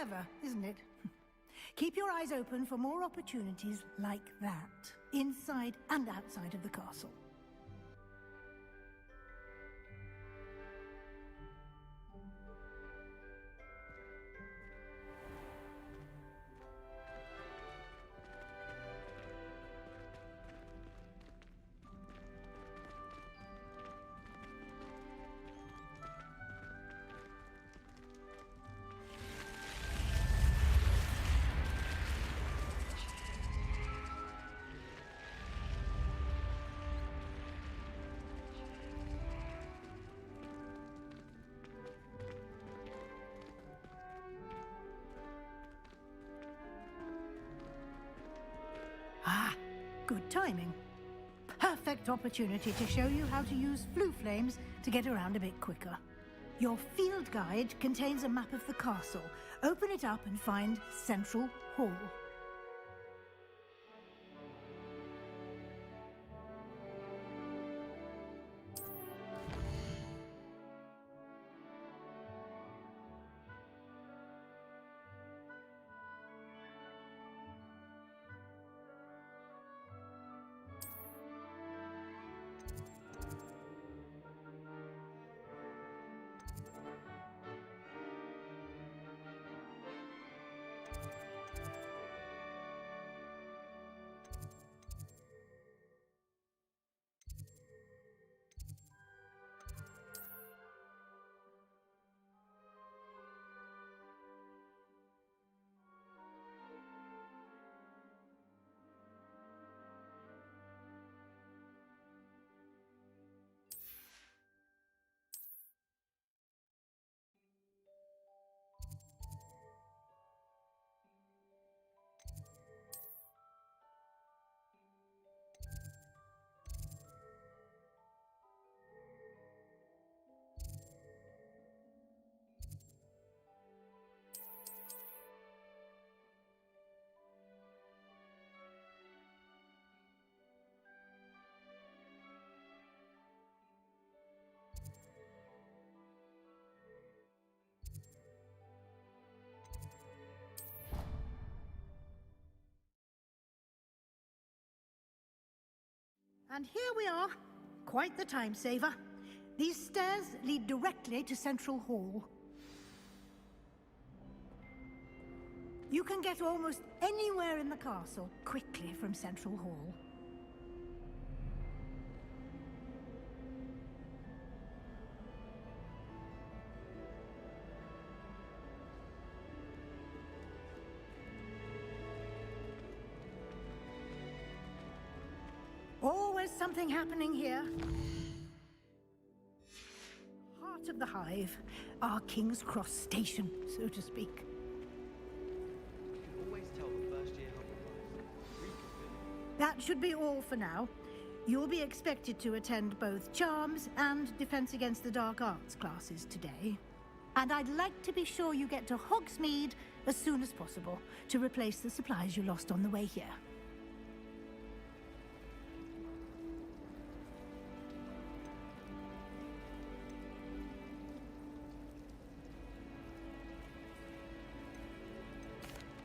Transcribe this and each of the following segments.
Clever, isn't it? Keep your eyes open for more opportunities like that, inside and outside of the castle. Ah, good timing. Perfect opportunity to show you how to use flue flames to get around a bit quicker. Your field guide contains a map of the castle. Open it up and find Central Hall. And here we are. Quite the time saver. These stairs lead directly to Central Hall. You can get almost anywhere in the castle quickly from Central Hall. Always something happening here. Heart of the Hive, our King's Cross station, so to speak. You can always tell the first year Hufflepuff. That should be all for now. You'll be expected to attend both Charms and Defense Against the Dark Arts classes today. And I'd like to be sure you get to Hogsmeade as soon as possible to replace the supplies you lost on the way here.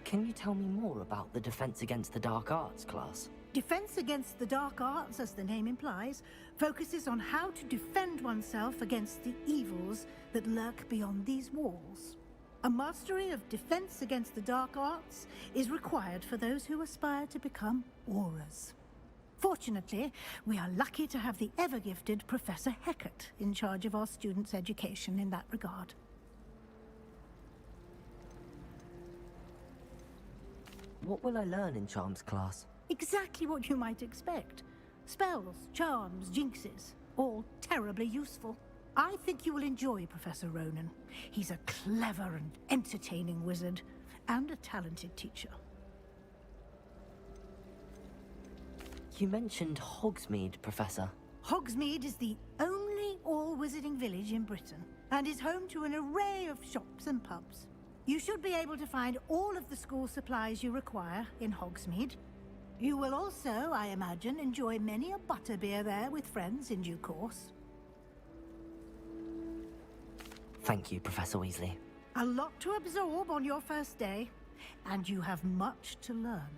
Can you tell me more about the Defense Against the Dark Arts class? Defense Against the Dark Arts, as the name implies, focuses on how to defend oneself against the evils that lurk beyond these walls. A mastery of Defense Against the Dark Arts is required for those who aspire to become Aurors. Fortunately, we are lucky to have the ever-gifted Professor Hecat in charge of our students' education in that regard. What will I learn in Charms class? Exactly what you might expect. Spells, charms, jinxes, all terribly useful. I think you will enjoy Professor Ronan. He's a clever and entertaining wizard, and a talented teacher. You mentioned Hogsmeade, Professor. Hogsmeade is the only all-wizarding village in Britain, and is home to an array of shops and pubs. You should be able to find all of the school supplies you require in Hogsmeade. You will also, I imagine, enjoy many a butterbeer there with friends in due course. Thank you, Professor Weasley. A lot to absorb on your first day, and you have much to learn.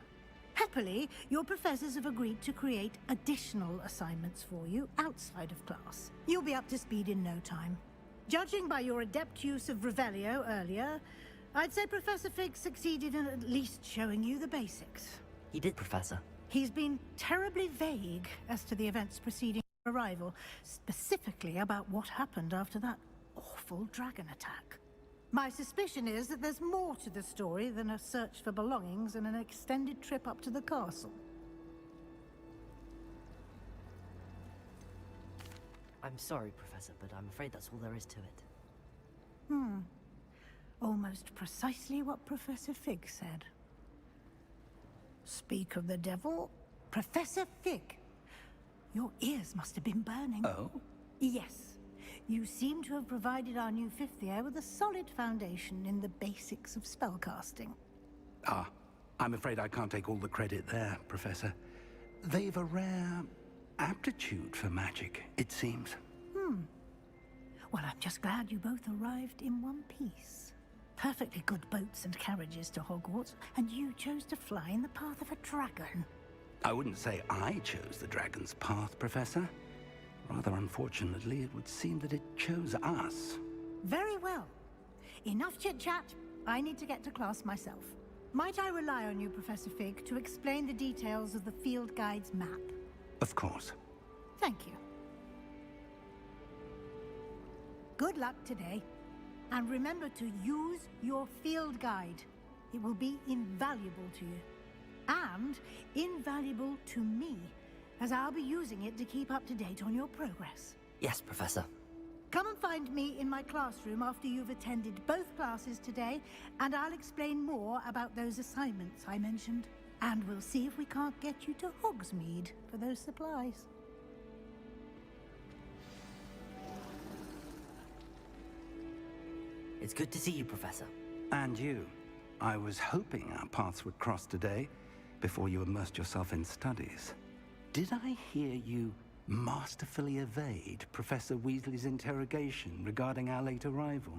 Happily, your professors have agreed to create additional assignments for you outside of class. You'll be up to speed in no time. Judging by your adept use of Revelio earlier, I'd say Professor Fig succeeded in at least showing you the basics. He did, Professor. He's been terribly vague as to the events preceding your arrival, specifically about what happened after that awful dragon attack. My suspicion is that there's more to the story than a search for belongings and an extended trip up to the castle. I'm sorry, Professor, but I'm afraid that's all there is to it. Almost precisely what Professor Fig said. Speak of the devil, Professor Fig. Your ears must have been burning. Oh? Yes. You seem to have provided our new fifth year with a solid foundation in the basics of spellcasting. Ah, I'm afraid I can't take all the credit there, Professor. They've a rare aptitude for magic, it seems. Well, I'm just glad you both arrived in one piece. Perfectly good boats and carriages to Hogwarts, and you chose to fly in the path of a dragon. I wouldn't say I chose the dragon's path, Professor. Rather unfortunately, it would seem that it chose us. Very well. Enough chit-chat. I need to get to class myself. Might I rely on you, Professor Fig, to explain the details of the field guide's map? Of course. Thank you. Good luck today. And remember to use your field guide. It will be invaluable to you. And invaluable to me, as I'll be using it to keep up to date on your progress. Yes, Professor. Come and find me in my classroom after you've attended both classes today, and I'll explain more about those assignments I mentioned. And we'll see if we can't get you to Hogsmeade for those supplies. It's good to see you, Professor. And you. I was hoping our paths would cross today, before you immersed yourself in studies. Did I hear you masterfully evade Professor Weasley's interrogation regarding our late arrival?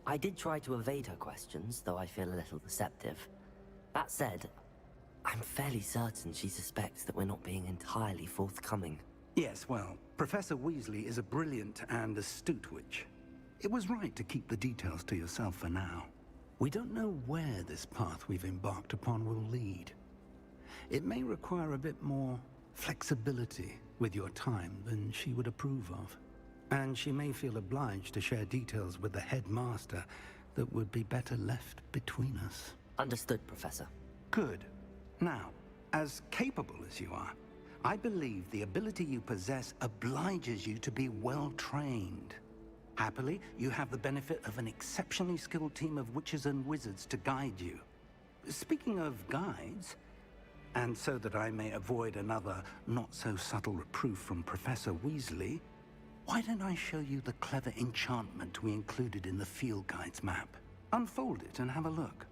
I did try to evade her questions, though I feel a little deceptive. That said, I'm fairly certain she suspects that we're not being entirely forthcoming. Yes, well, Professor Weasley is a brilliant and astute witch. It was right to keep the details to yourself for now. We don't know where this path we've embarked upon will lead. It may require a bit more flexibility with your time than she would approve of. And she may feel obliged to share details with the headmaster that would be better left between us. Understood, Professor. Good. Now, as capable as you are, I believe the ability you possess obliges you to be well trained. Happily, you have the benefit of an exceptionally skilled team of witches and wizards to guide you. Speaking of guides, and so that I may avoid another not-so-subtle reproof from Professor Weasley, why don't I show you the clever enchantment we included in the field guide's map? Unfold it and have a look.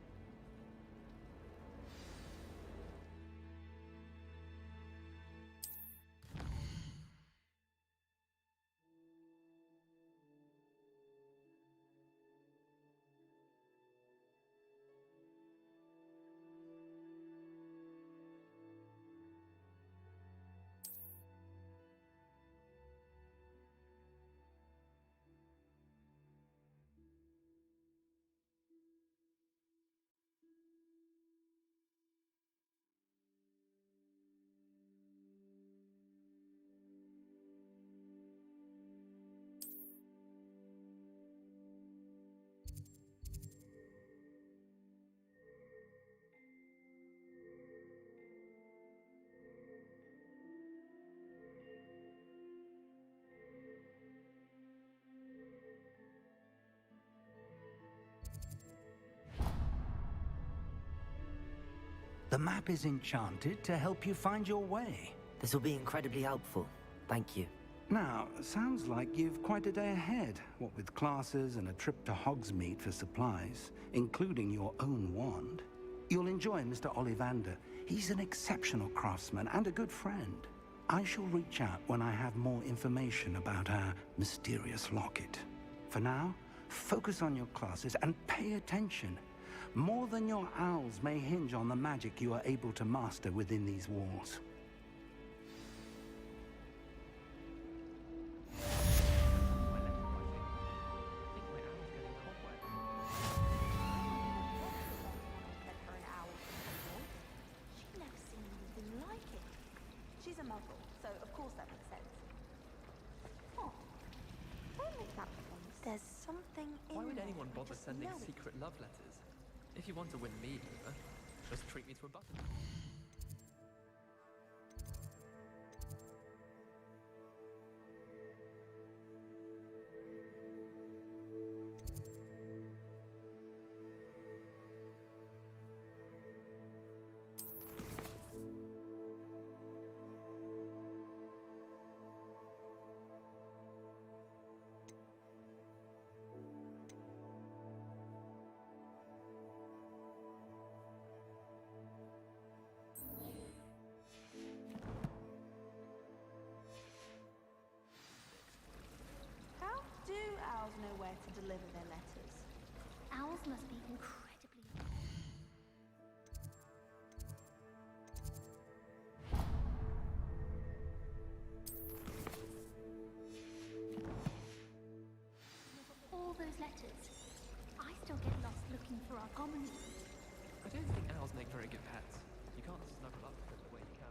The map is enchanted to help you find your way. This will be incredibly helpful. Thank you. Now, sounds like you've quite a day ahead, what with classes and a trip to Hogsmeade for supplies, including your own wand. You'll enjoy Mr. Ollivander. He's an exceptional craftsman and a good friend. I shall reach out when I have more information about our mysterious locket. For now, focus on your classes and pay attention. More than your owls may hinge on the magic you are able to master within these walls. There's something in Why would there. anyone I bother just sending know it. secret love letters? If you want to win me over, just treat me to a button. How do owls know where to deliver their letters? Owls must be incredibly... All those letters. I still get lost looking for our common roots. I don't think owls make very good pets. You can't snuggle up to them the way you can.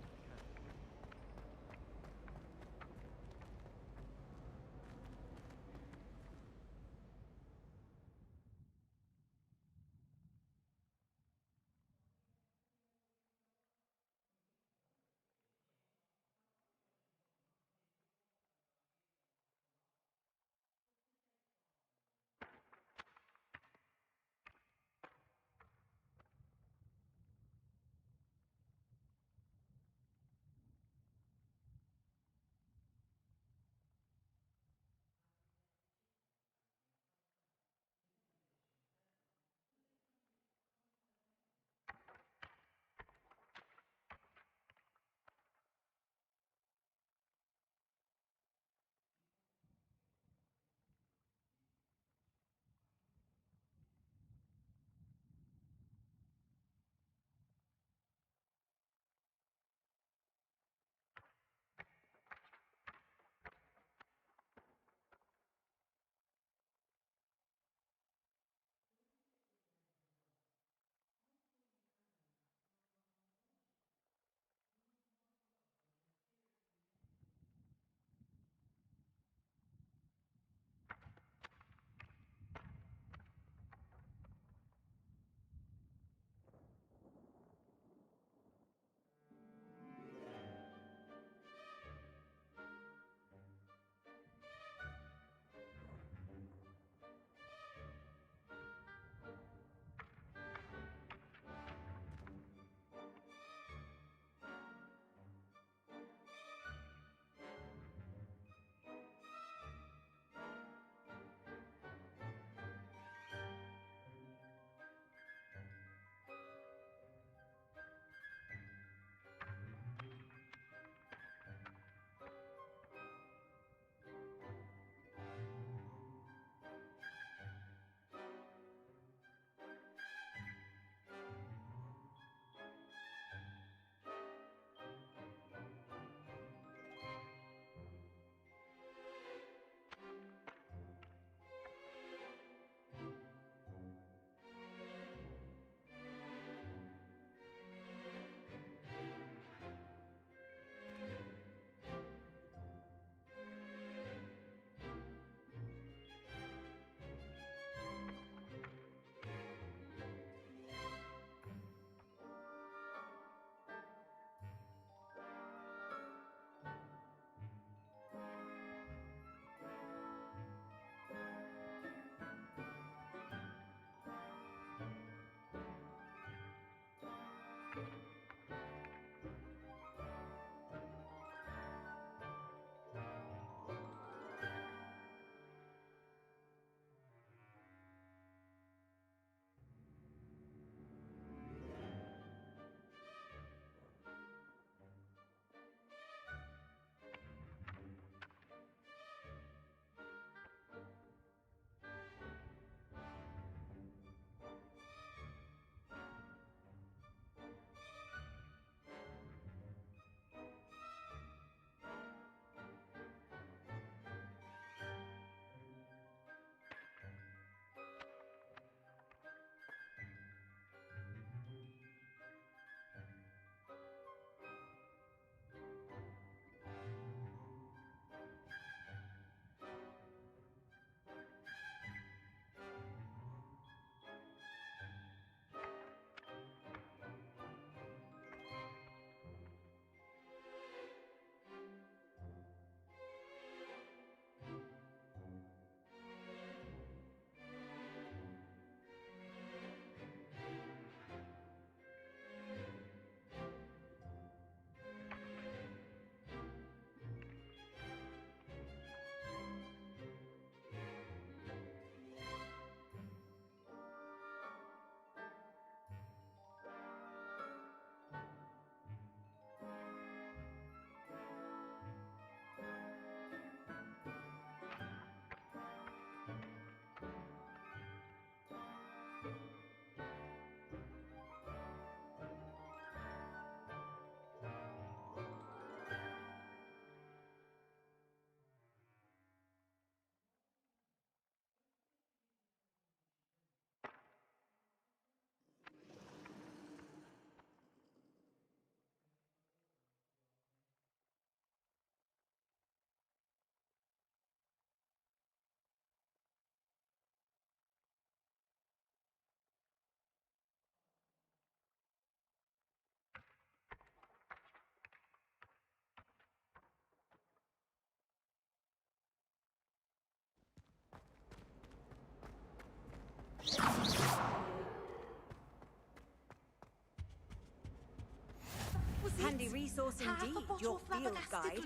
handy resource indeed, your field guide.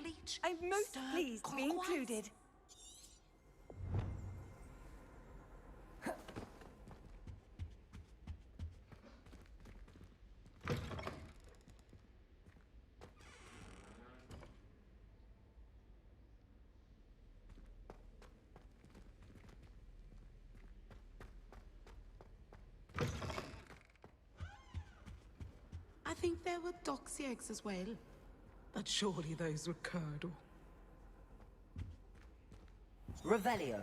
I'm most pleased to be included. I think there were doxy eggs as well. But surely those were curdle. Revelio.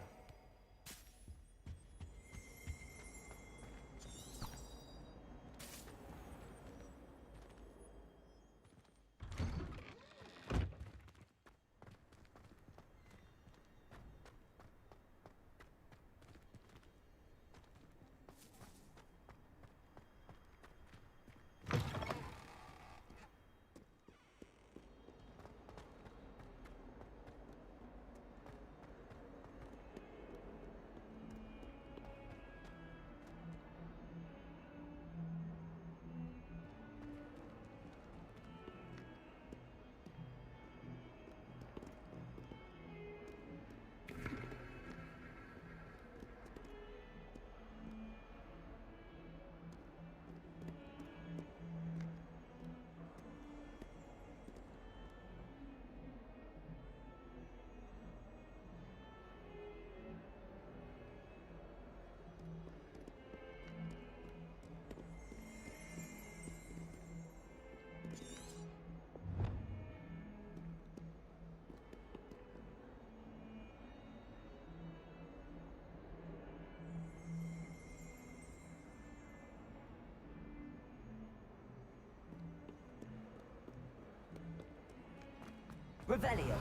Revelio.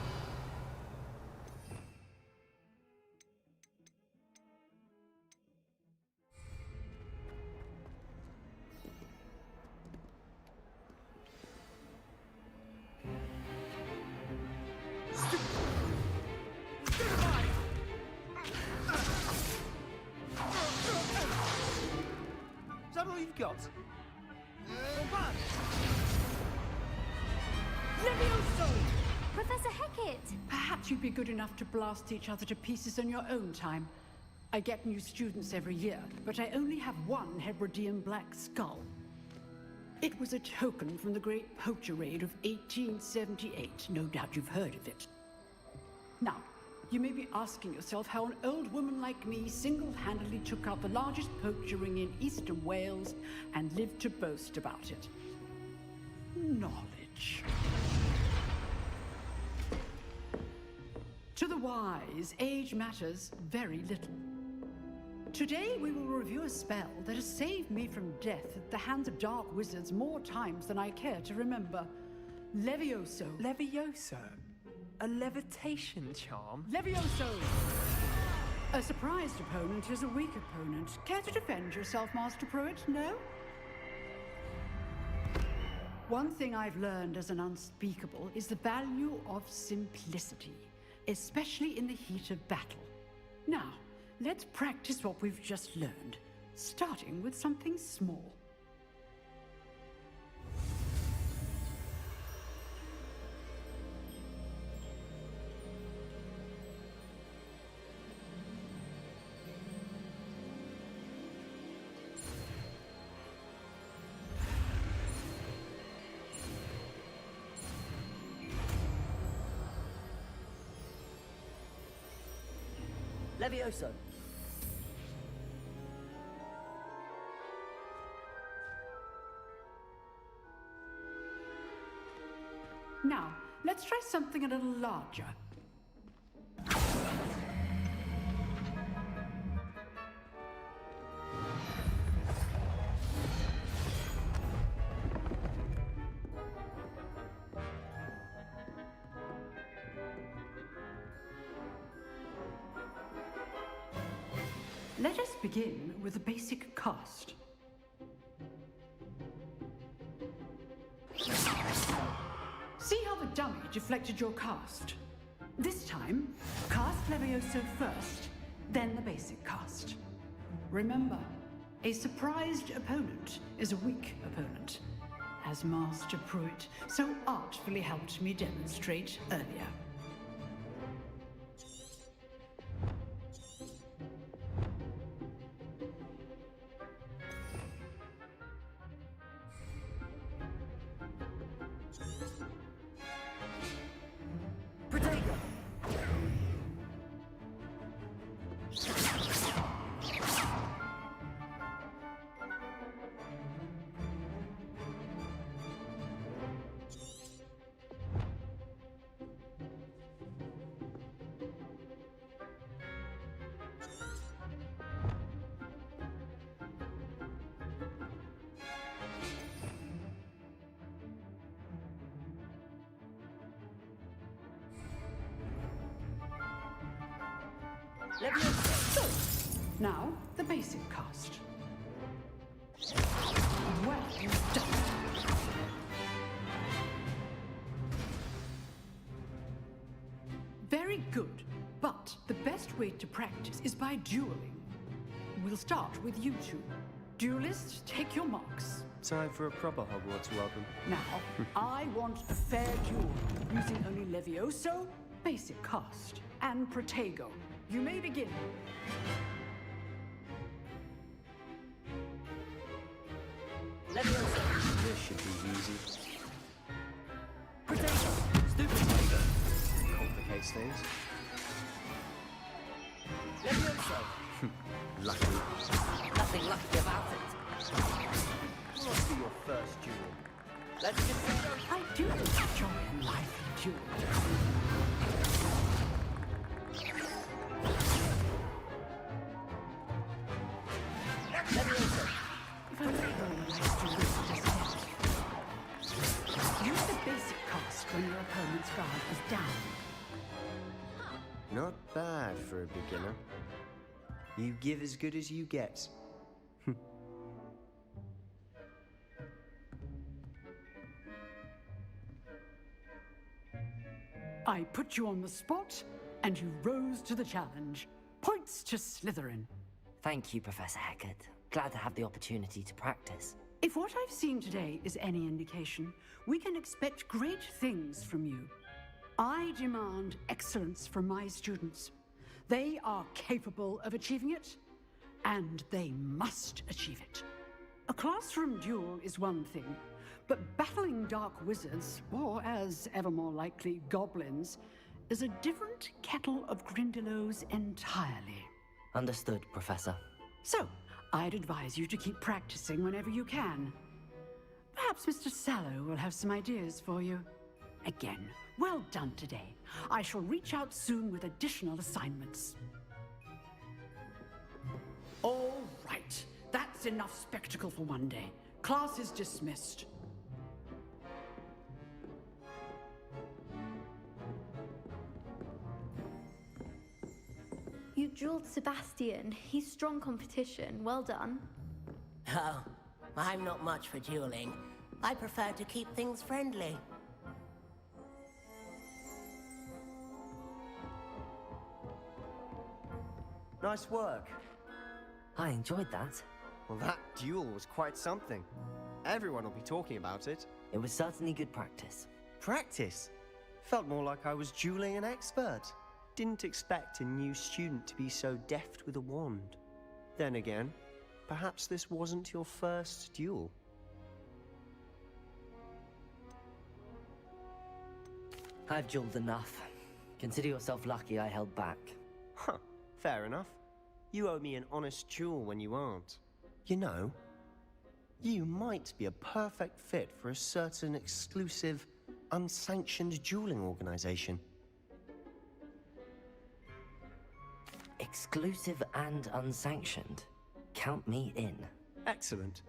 Is that all you've got? Levioso! Professor Hecat! Perhaps you'd be good enough to blast each other to pieces in your own time. I get new students every year, but I only have one Hebridean black skull. It was a token from the Great Poacher Raid of 1878. No doubt you've heard of it. Now, you may be asking yourself how an old woman like me single-handedly took out the largest poacher ring in eastern Wales and lived to boast about it. Knowledge. To the wise, age matters very little. Today we will review a spell that has saved me from death at the hands of dark wizards more times than I care to remember. Levioso. Levioso? A levitation charm? Levioso! A surprised opponent is a weak opponent. Care to defend yourself, Master Pruitt? No? One thing I've learned as an unspeakable is the value of simplicity, especially in the heat of battle. Now, let's practice what we've just learned, starting with something small. Levioso. Now, let's try something a little larger. Let us begin with a basic cast. See how the dummy deflected your cast? This time, cast Levioso first, then the basic cast. Remember, a surprised opponent is a weak opponent. as Master Pruitt so artfully helped me demonstrate earlier. So, now the basic cast. Well done. Very good, but the best way to practice is by dueling. We'll start with you two. Duelists, take your marks. Time for a proper Hogwarts welcome. Now, I want a fair duel, using only Levioso, basic cast, and Protego. You may begin. Levioso. This should be easy. Protego. Stupid Protego. Complicates things. Levioso. Lucky. Nothing lucky about it. Must be your first duel. Let's just say I do enjoy a lively duel. Use the basic cast when your opponent's guard is down. Not bad for a beginner. You give as good as you get. I put you on the spot, and you rose to the challenge. Points to Slytherin. Thank you, Professor Hecat. Glad to have the opportunity to practice. If what I've seen today is any indication, we can expect great things from you. I demand excellence from my students. They are capable of achieving it, and they must achieve it. A classroom duel is one thing, but battling dark wizards, or as ever more likely, goblins, is a different kettle of Grindylows entirely. Understood, Professor. So, I'd advise you to keep practicing whenever you can. Perhaps Mr. Sallow will have some ideas for you. Again, well done today. I shall reach out soon with additional assignments. All right, that's enough spectacle for one day. Class is dismissed. You dueled Sebastian. He's strong competition. Well done. Oh, I'm not much for dueling. I prefer to keep things friendly. Nice work. I enjoyed that. Well, that duel was quite something. Everyone will be talking about it. It was certainly good practice. Practice? Felt more like I was dueling an expert. Didn't expect a new student to be so deft with a wand. Then again, perhaps this wasn't your first duel. I've dueled enough. Consider yourself lucky I held back. Huh, fair enough. You owe me an honest duel when you aren't. You know, you might be a perfect fit for a certain exclusive, unsanctioned dueling organization. Exclusive and unsanctioned. Count me in. Excellent.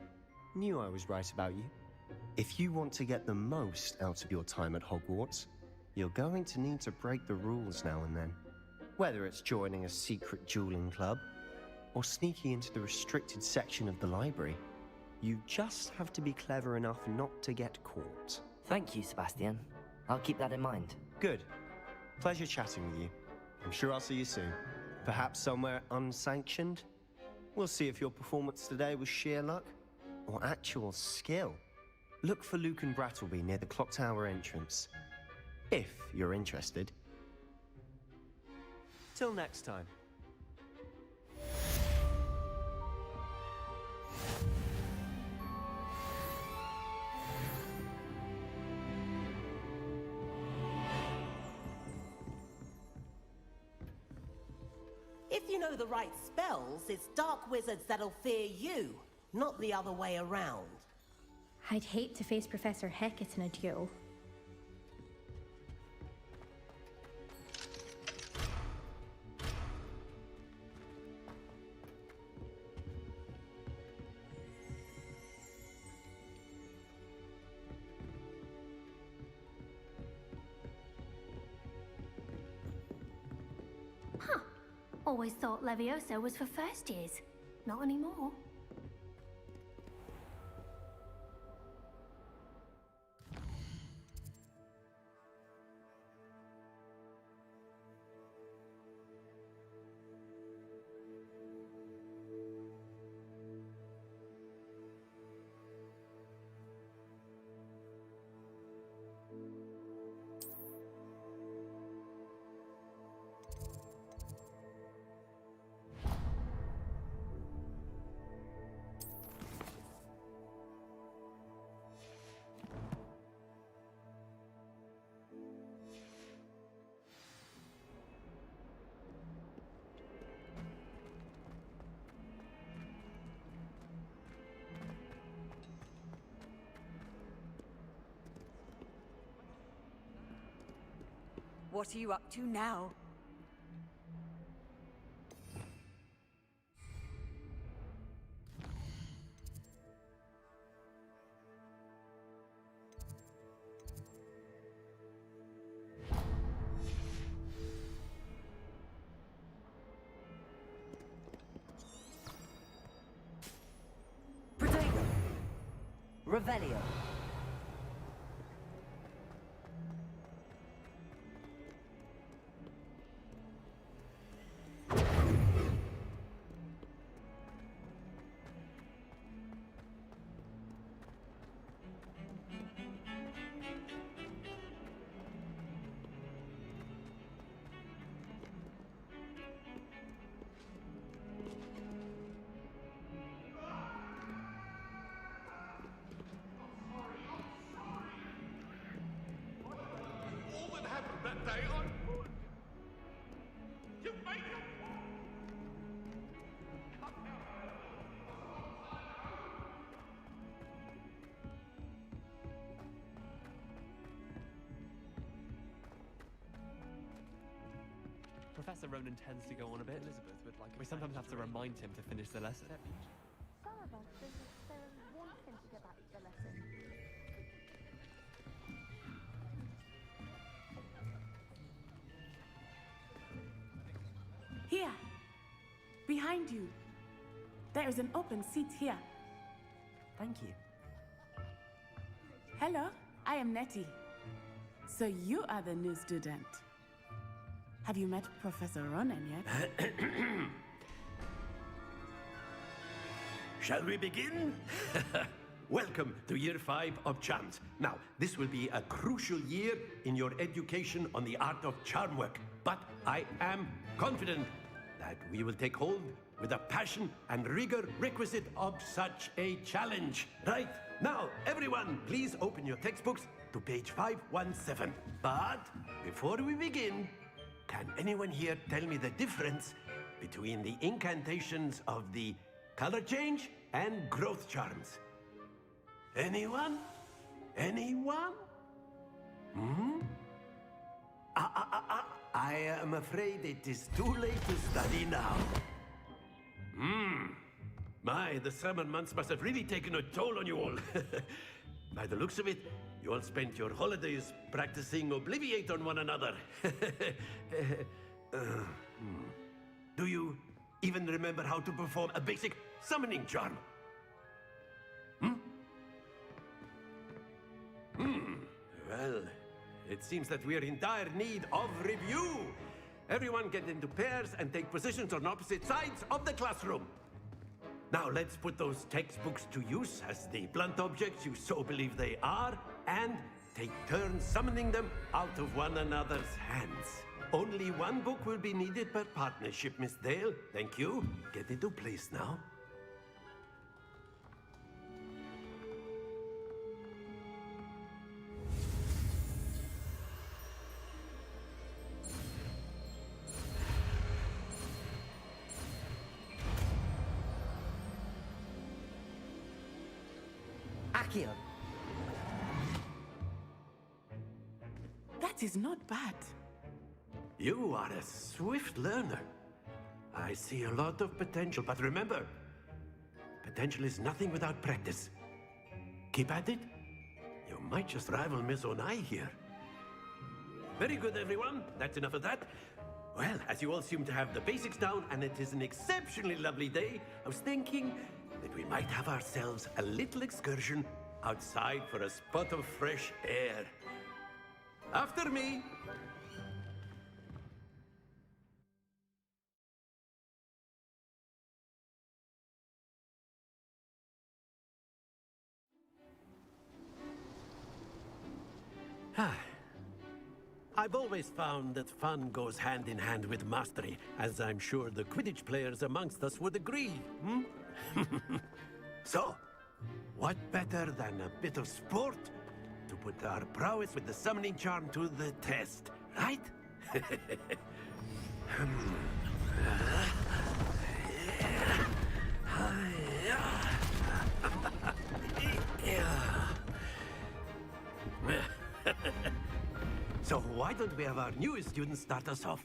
Knew I was right about you. If you want to get the most out of your time at Hogwarts, you're going to need to break the rules now and then. Whether it's joining a secret dueling club, or sneaking into the restricted section of the library, you just have to be clever enough not to get caught. Thank you, Sebastian. I'll keep that in mind. Good. Pleasure chatting with you. I'm sure I'll see you soon. Perhaps somewhere unsanctioned? We'll see if your performance today was sheer luck or actual skill. Look for Luke and Brattleby near the clock tower entrance. If you're interested. Till next time. If you know the right spells, it's dark wizards that'll fear you, not the other way around. I'd hate to face Professor Hecat in a duel. Huh. Always thought Leviosa was for first years. Not anymore. What are you up to now? Protego! Revelio! That day I would. You make it. Professor Ronan tends to go on a bit. Elizabeth would like. We sometimes have to remind him to finish the lesson. Some of us don't necessarily want him to get back to the lesson. Here! Behind you! There is an open seat here. Thank you. Hello, I am Nettie. So you are the new student. Have you met Professor Ronan yet? Shall we begin? Welcome to Year 5 of Charms. Now, this will be a crucial year in your education on the art of charm work. But I am confident that we will take hold with the passion and rigor requisite of such a challenge. Right, now, everyone, please open your textbooks to page 517. But before we begin, can anyone here tell me the difference between the incantations of the color change and growth charms? Anyone? Anyone? Hmm? I am afraid it is too late to study now. My, the summer months must have really taken a toll on you all. By the looks of it, you all spent your holidays practicing Obliviate on one another. Do you even remember how to perform a basic summoning charm? Well, it seems that we are in dire need of review. Everyone get into pairs and take positions on opposite sides of the classroom. Now let's put those textbooks to use as the blunt objects you so believe they are, and take turns summoning them out of one another's hands. Only one book will be needed per partnership, Miss Dale. Thank you. Get into place now. Accio. That is not bad. You are a swift learner. I see a lot of potential, but remember, potential is nothing without practice. Keep at it. You might just rival Miss Onai here. Very good, everyone. That's enough of that. Well, as you all seem to have the basics down, and it is an exceptionally lovely day, I was thinking that we might have ourselves a little excursion outside for a spot of fresh air. After me. I've always found that fun goes hand in hand with mastery, as I'm sure the Quidditch players amongst us would agree. So, what better than a bit of sport to put our prowess with the summoning charm to the test, right? So why don't we have our newest student start us off?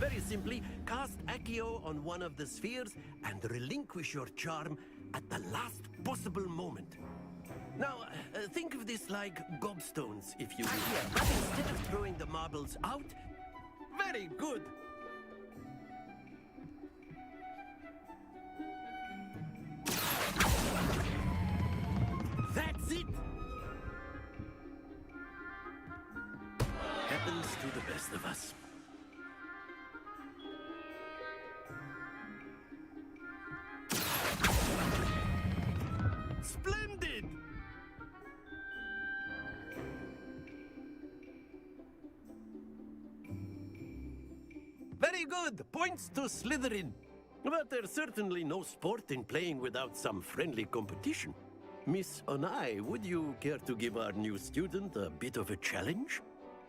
Very simply, cast Accio on one of the spheres and relinquish your charm at the last possible moment. Now, think of this like gobstones, if you will. But instead of throwing the marbles out, very good. That's it! Happens to the best of us. Splendid! Very good! Points to Slytherin. But there's certainly no sport in playing without some friendly competition. Miss Onai, would you care to give our new student a bit of a challenge?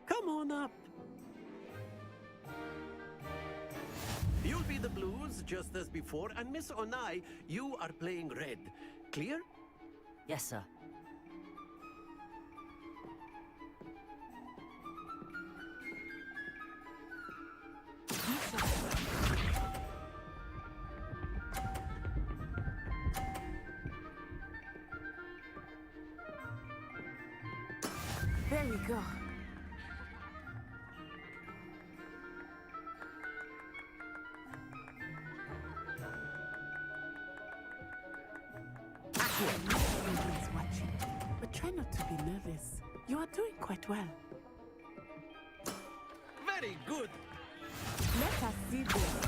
Come on up. You'll be the blues, just as before, and Miss Onai, you are playing red. Clear? Yes, sir. There we go. Everyone's watching, but try not to be nervous. You are doing quite well. Very good. Let us see this.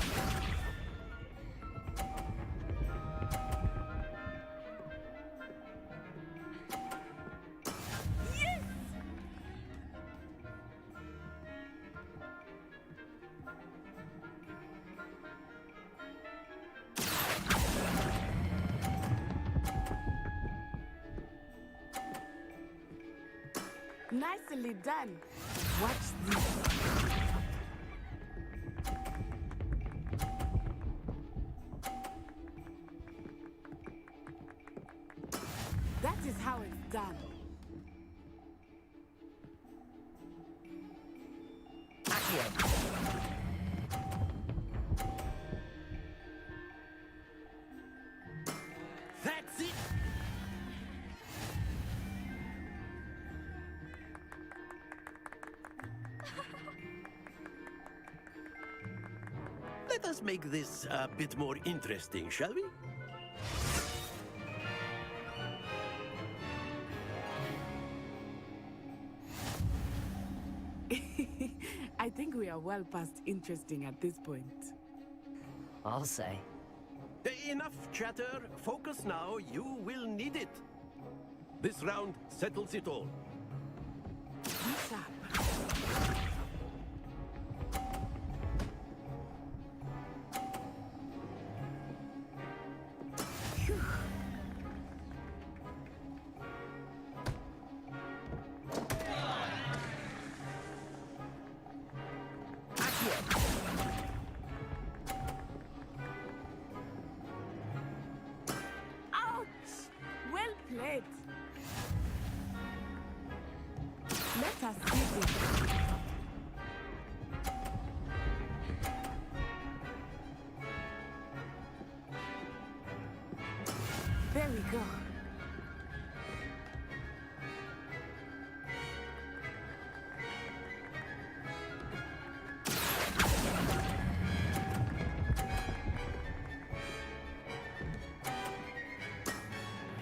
Nicely done. Watch this. That is how it's done. Accio. That's it! Let us make this a bit more interesting, shall we? I think we are well past interesting at this point. I'll say. Enough chatter. Focus now. You will need it. This round settles it all. What's up? Let us see this. There we go.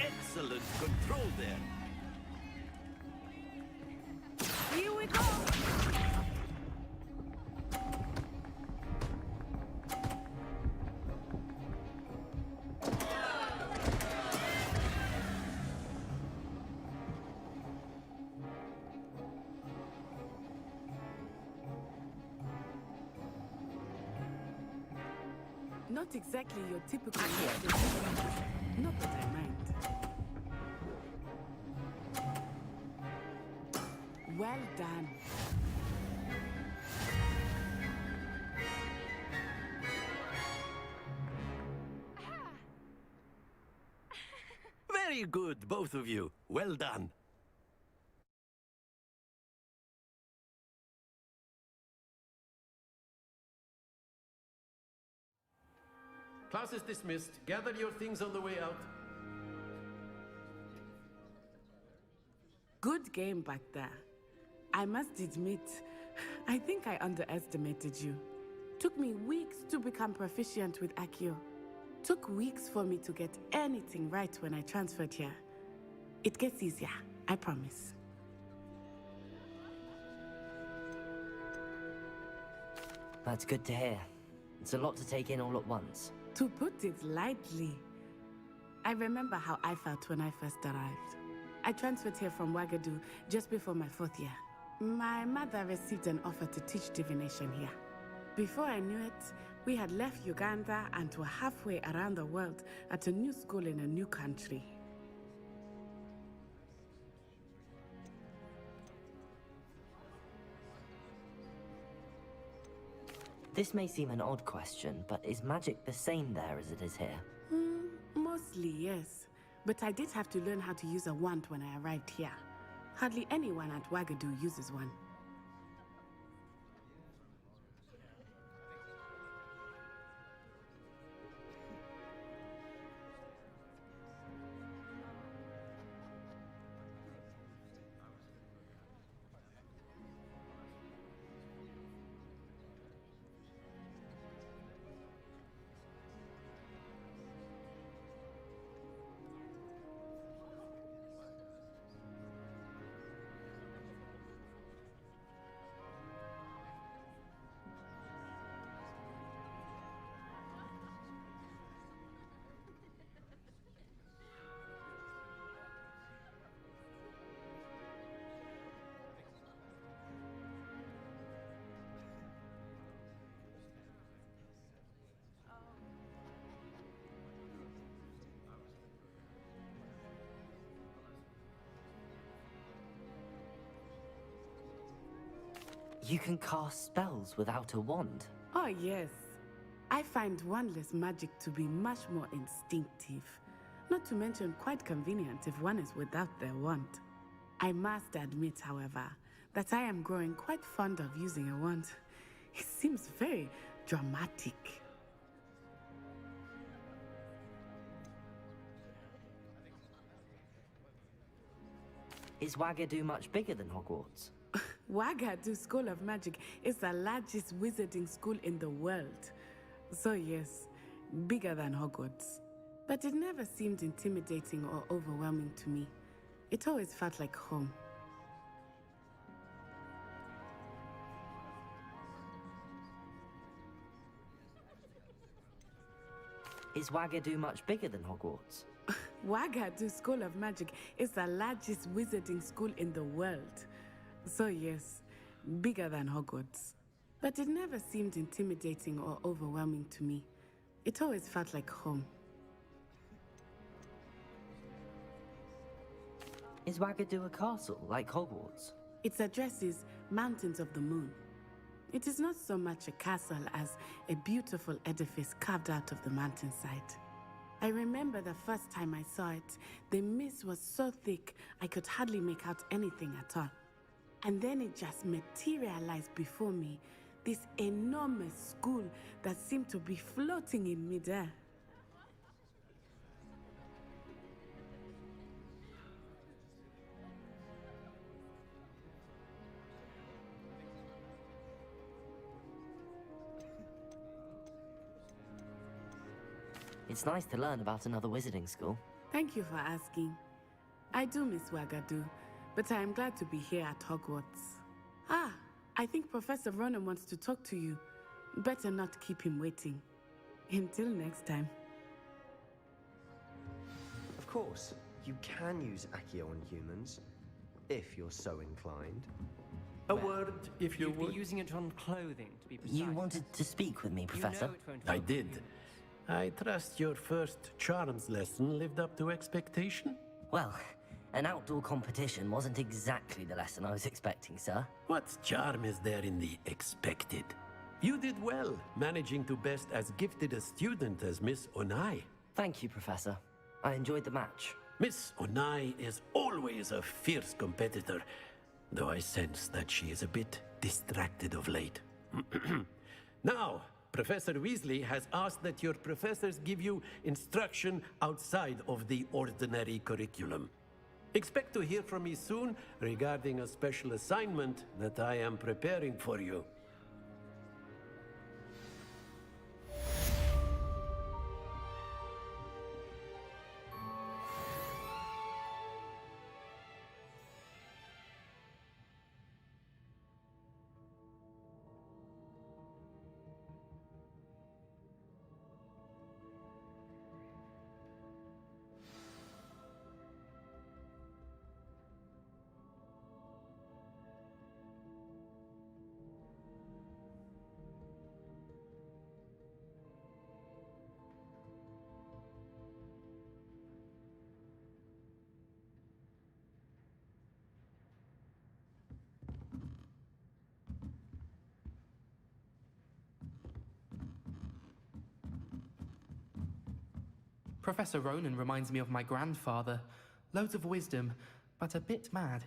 Excellent control there. Here we go. Not exactly your typical not that I mind. Well done. Very good, both of you. Well done. Class is dismissed. Gather your things on the way out. Good game back there. I must admit, I think I underestimated you. Took me weeks to become proficient with Accio. Took weeks for me to get anything right when I transferred here. It gets easier, I promise. That's good to hear. It's a lot to take in all at once. To put it lightly, I remember how I felt when I first arrived. I transferred here from Wagadu just before my 4th year. My mother received an offer to teach divination here. Before I knew it, we had left Uganda and were halfway around the world at a new school in a new country. This may seem an odd question, but is magic the same there as it is here? Mostly, yes. But I did have to learn how to use a wand when I arrived here. Hardly anyone at Wagadu uses one. You can cast spells without a wand? Oh, yes. I find wandless magic to be much more instinctive. Not to mention quite convenient if one is without their wand. I must admit, however, that I am growing quite fond of using a wand. It seems very dramatic. Is Wagadu much bigger than Hogwarts? Wagadu School of Magic is the largest wizarding school in the world. So yes, bigger than Hogwarts. But it never seemed intimidating or overwhelming to me. It always felt like home. Is Wagadu much bigger than Hogwarts? Wagadu School of Magic is the largest wizarding school in the world. So yes, bigger than Hogwarts. But it never seemed intimidating or overwhelming to me. It always felt like home. Is Wagadu a castle, like Hogwarts? Its address is Mountains of the Moon. It is not so much a castle as a beautiful edifice carved out of the mountainside. I remember the first time I saw it, the mist was so thick I could hardly make out anything at all. And then it just materialized before me, this enormous school that seemed to be floating in midair. It's nice to learn about another wizarding school. Thank you for asking. I do miss Wagadu, but I am glad to be here at Hogwarts. Ah, I think Professor Ronan wants to talk to you. Better not keep him waiting. Until next time. Of course, you can use Accio on humans, if you're so inclined. A word, if you You'd would. be using it on clothing, to be precise. You wanted to speak with me, Professor? You know it won't I help. did. I trust your first charms lesson lived up to expectation? Well, an outdoor competition wasn't exactly the lesson I was expecting, sir. What charm is there in the expected? You did well, managing to best as gifted a student as Miss Onai. Thank you, Professor. I enjoyed the match. Miss Onai is always a fierce competitor, though I sense that she is a bit distracted of late. Now, Professor Weasley has asked that your professors give you instruction outside of the ordinary curriculum. Expect to hear from me soon regarding a special assignment that I am preparing for you. Professor Ronan reminds me of my grandfather. Loads of wisdom, but a bit mad.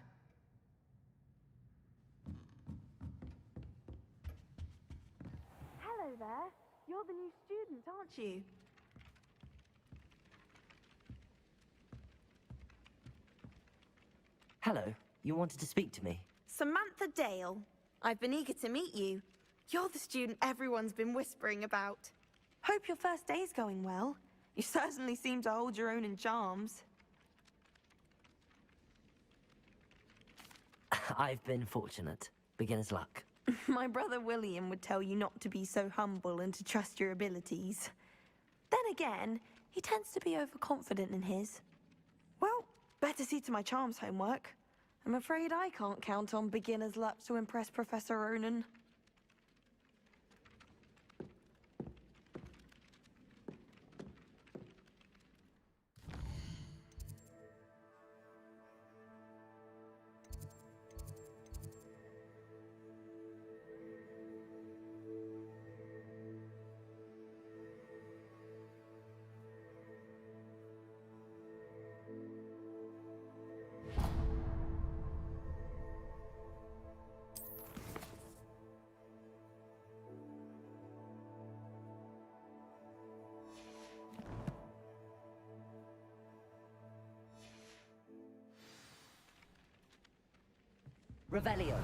Hello there. You're the new student, aren't you? Hello, you wanted to speak to me? Samantha Dale. I've been eager to meet you. You're the student everyone's been whispering about. Hope your first day's going well. You certainly seem to hold your own in charms. I've been fortunate. Beginner's luck. My brother William would tell you not to be so humble and to trust your abilities. Then again, he tends to be overconfident in his. Well, better see to my charms homework. I'm afraid I can't count on beginner's luck to impress Professor Ronan. Revelio.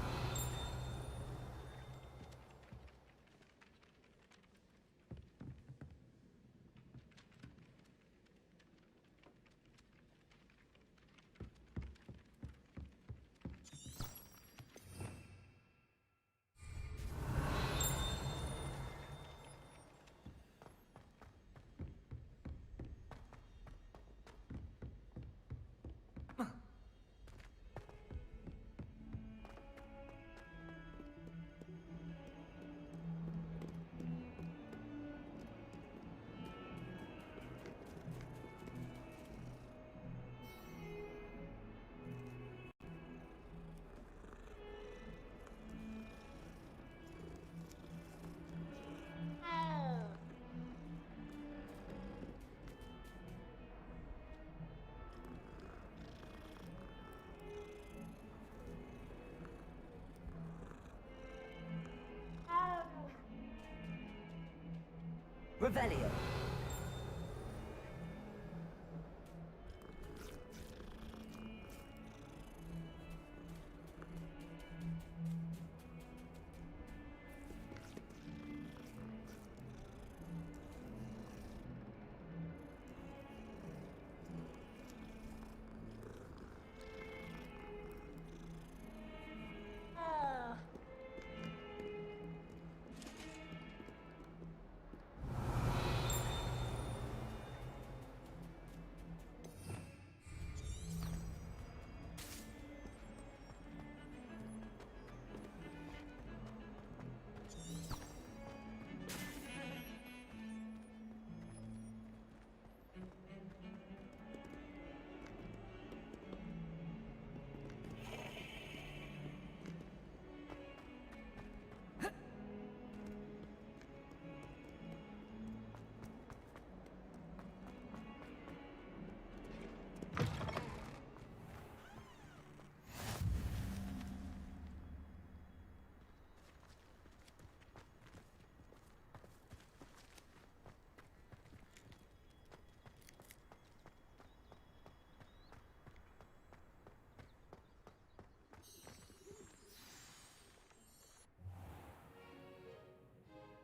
Revelio.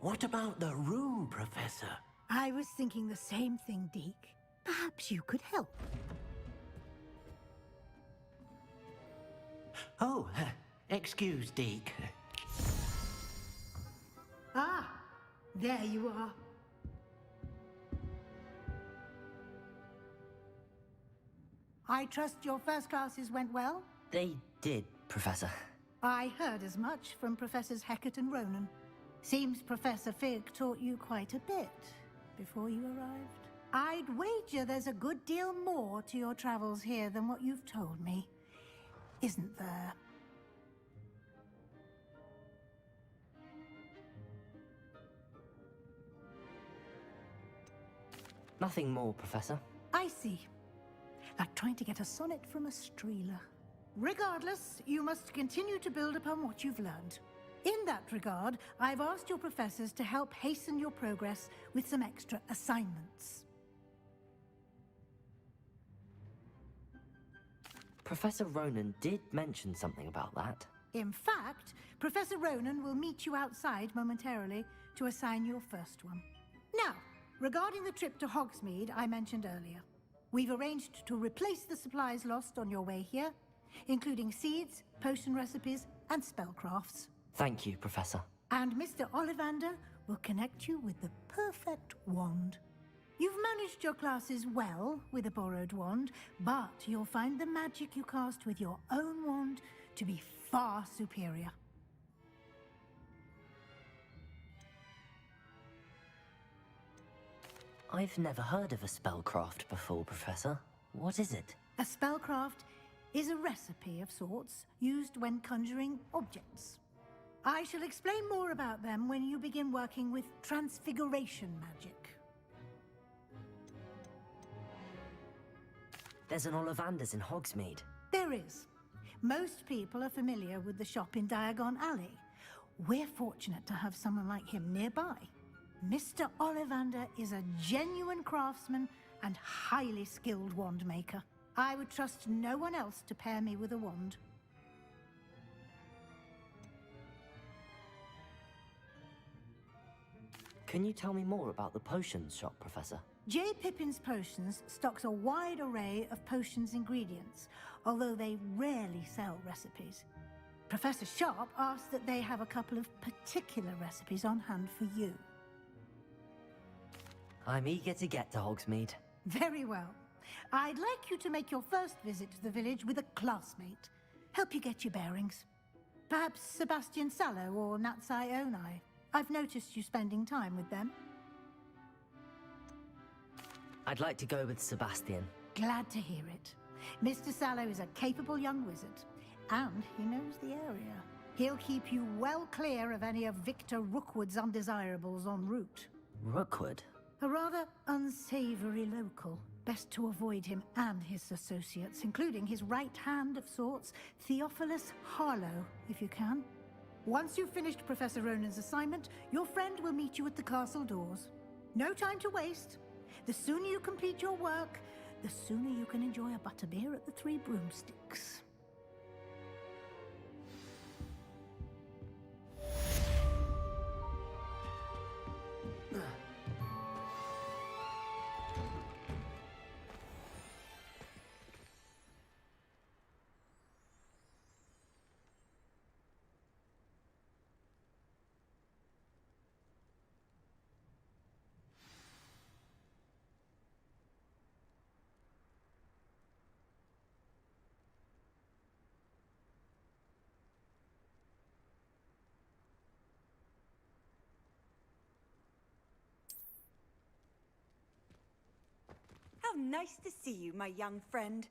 What about the room, Professor? I was thinking the same thing, Deke. Perhaps you could help. Oh, excuse, Deke. Ah, there you are. I trust your first classes went well? They did, Professor. I heard as much from Professors Hecat and Ronan. Seems Professor Fig taught you quite a bit before you arrived. I'd wager there's a good deal more to your travels here than what you've told me. Isn't there? Nothing more, Professor. I see. Like trying to get a sonnet from a streeler. Regardless, you must continue to build upon what you've learned. In that regard, I've asked your professors to help hasten your progress with some extra assignments. Professor Ronan did mention something about that. In fact, Professor Ronan will meet you outside momentarily to assign your first one. Now, regarding the trip to Hogsmeade I mentioned earlier, we've arranged to replace the supplies lost on your way here, including seeds, potion recipes, and spellcrafts. Thank you, Professor. And Mr. Ollivander will connect you with the perfect wand. You've managed your classes well with a borrowed wand, but you'll find the magic you cast with your own wand to be far superior. I've never heard of a spellcraft before, Professor. What is it? A spellcraft is a recipe of sorts used when conjuring objects. I shall explain more about them when you begin working with transfiguration magic. There's an Ollivander's in Hogsmeade. There is. Most people are familiar with the shop in Diagon Alley. We're fortunate to have someone like him nearby. Mr. Ollivander is a genuine craftsman and highly skilled wand maker. I would trust no one else to pair me with a wand. Can you tell me more about the potions shop, Professor? J. Pippin's Potions stocks a wide array of potions ingredients, although they rarely sell recipes. Professor Sharp asked that they have a couple of particular recipes on hand for you. I'm eager to get to Hogsmeade. Very well. I'd like you to make your first visit to the village with a classmate. Help you get your bearings. Perhaps Sebastian Sallow or Natsai Onai. I've noticed you spending time with them. I'd like to go with Sebastian. Glad to hear it. Mr. Sallow is a capable young wizard, and he knows the area. He'll keep you well clear of any of Victor Rookwood's undesirables en route. Rookwood? A rather unsavory local. Best to avoid him and his associates, including his right hand of sorts, Theophilus Harlow, if you can. Once you've finished Professor Ronan's assignment, your friend will meet you at the castle doors. No time to waste. The sooner you complete your work, the sooner you can enjoy a butterbeer at the Three Broomsticks. How nice to see you, my young friend.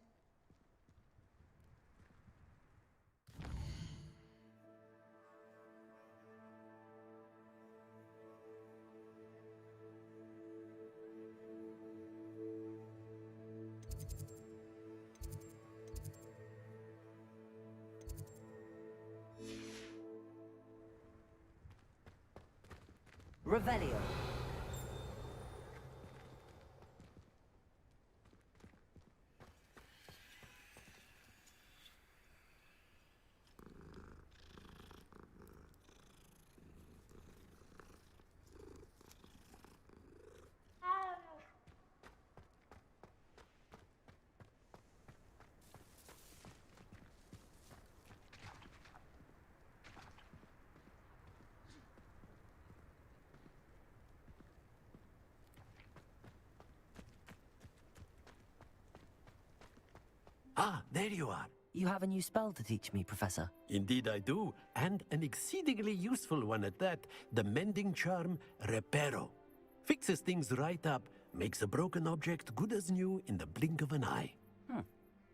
Revelio. Ah, there you are. You have a new spell to teach me, Professor. Indeed I do, and an exceedingly useful one at that. The mending charm, Reparo. Fixes things right up, makes a broken object good as new in the blink of an eye.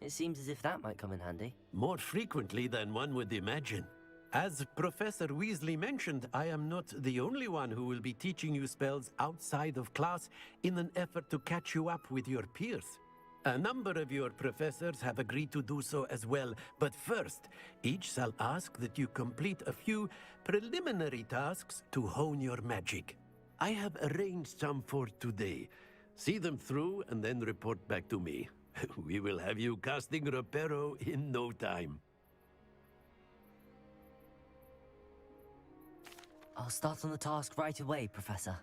It seems as if that might come in handy. More frequently than one would imagine. As Professor Weasley mentioned, I am not the only one who will be teaching you spells outside of class in an effort to catch you up with your peers. A number of your professors have agreed to do so as well, but first, each shall ask that you complete a few preliminary tasks to hone your magic. I have arranged some for today. See them through and then report back to me. We will have you casting Reparo in no time. I'll start on the task right away, Professor.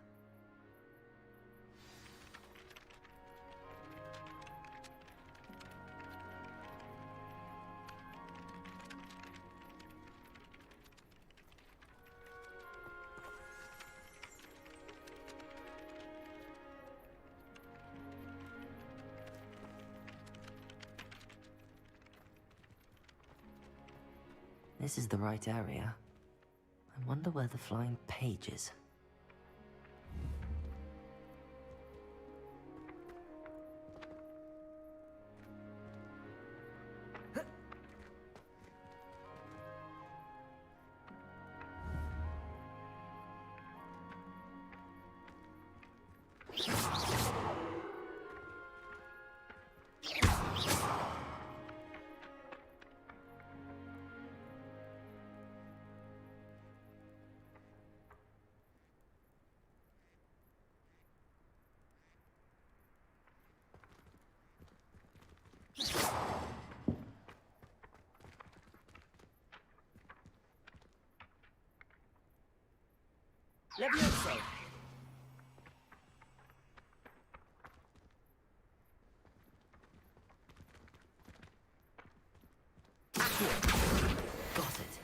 This is the right area. I wonder where the flying page is. Levioso. Got it.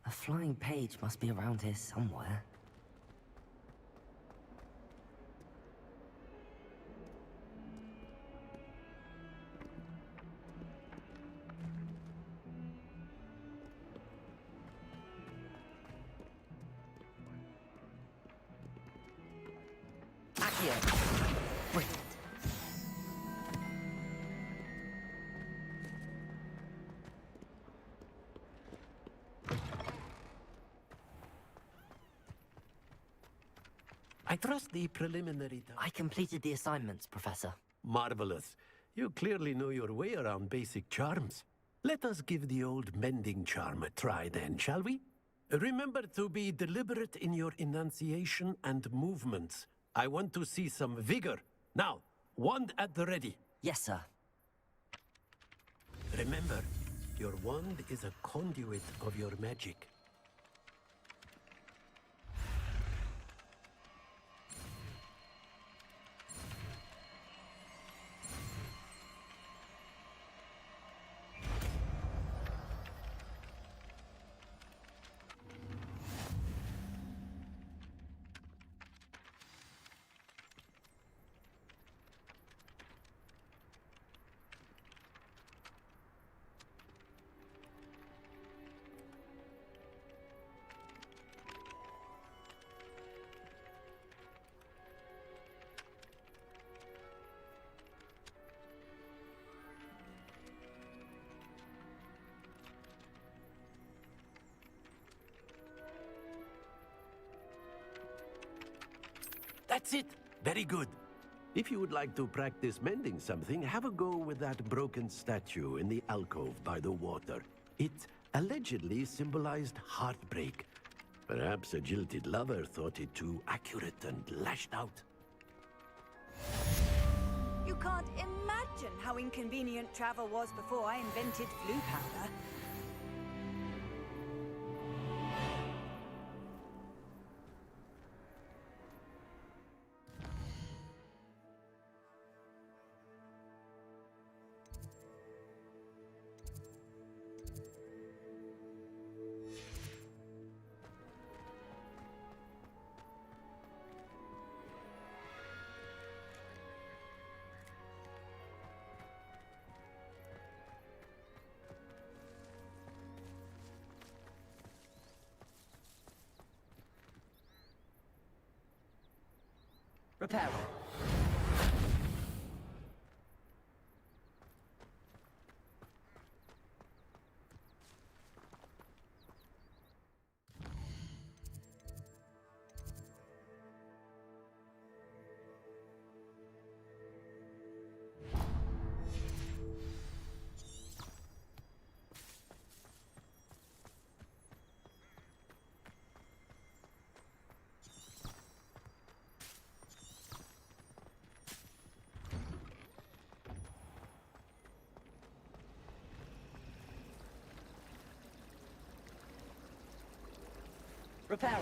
A flying page must be around here somewhere. Brilliant. I trust the preliminary... I completed the assignments, Professor. Marvelous. You clearly know your way around basic charms. Let us give the old mending charm a try then, shall we? Remember to be deliberate in your enunciation and movements. I want to see some vigor. Now, wand at the ready. Yes, sir. Remember, your wand is a conduit of your magic. That's it! Very good. If you would like to practice mending something, have a go with that broken statue in the alcove by the water. It allegedly symbolized heartbreak. Perhaps a jilted lover thought it too accurate and lashed out. You can't imagine how inconvenient travel was before I invented blue powder. Repair. Repairer. At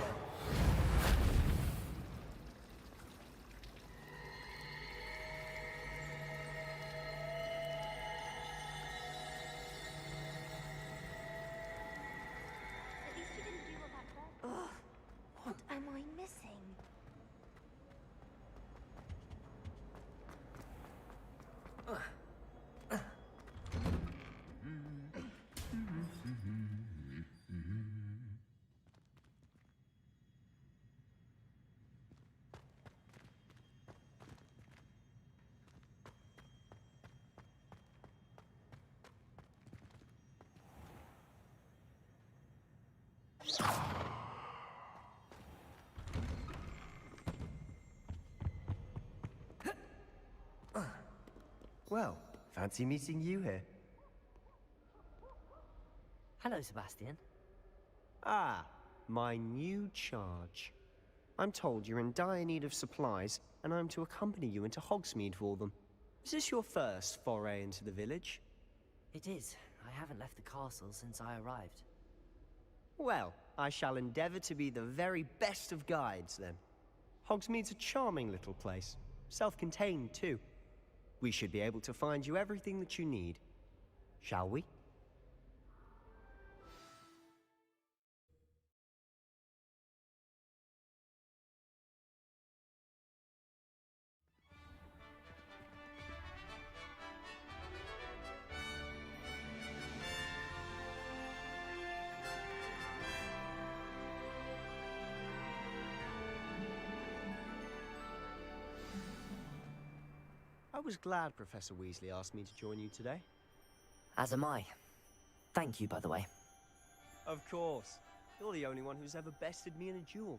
least you didn't do what that bird. Ugh, what am I missing? Well, fancy meeting you here. Hello, Sebastian. Ah, my new charge. I'm told you're in dire need of supplies, and I'm to accompany you into Hogsmeade for them. Is this your first foray into the village? It is. I haven't left the castle since I arrived. Well, I shall endeavor to be the very best of guides, then. Hogsmeade's a charming little place. Self-contained, too. We should be able to find you everything that you need. Shall we? I was glad Professor Weasley asked me to join you today. As am I. Thank you, by the way. Of course. You're the only one who's ever bested me in a duel.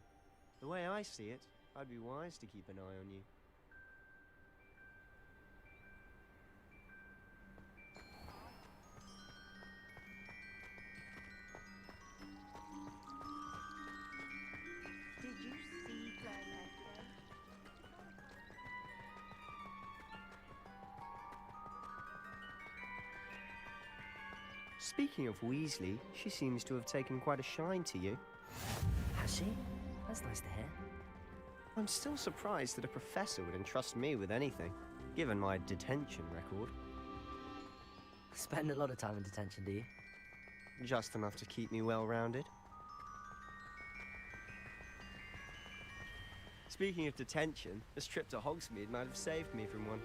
The way I see it, I'd be wise to keep an eye on you. Did you see Claire there today? Speaking of Weasley, she seems to have taken quite a shine to you. Has she? That's nice to hear. I'm still surprised that a professor would entrust me with anything, given my detention record. Spend a lot of time in detention, do you? Just enough to keep me well-rounded. Speaking of detention, this trip to Hogsmeade might have saved me from one.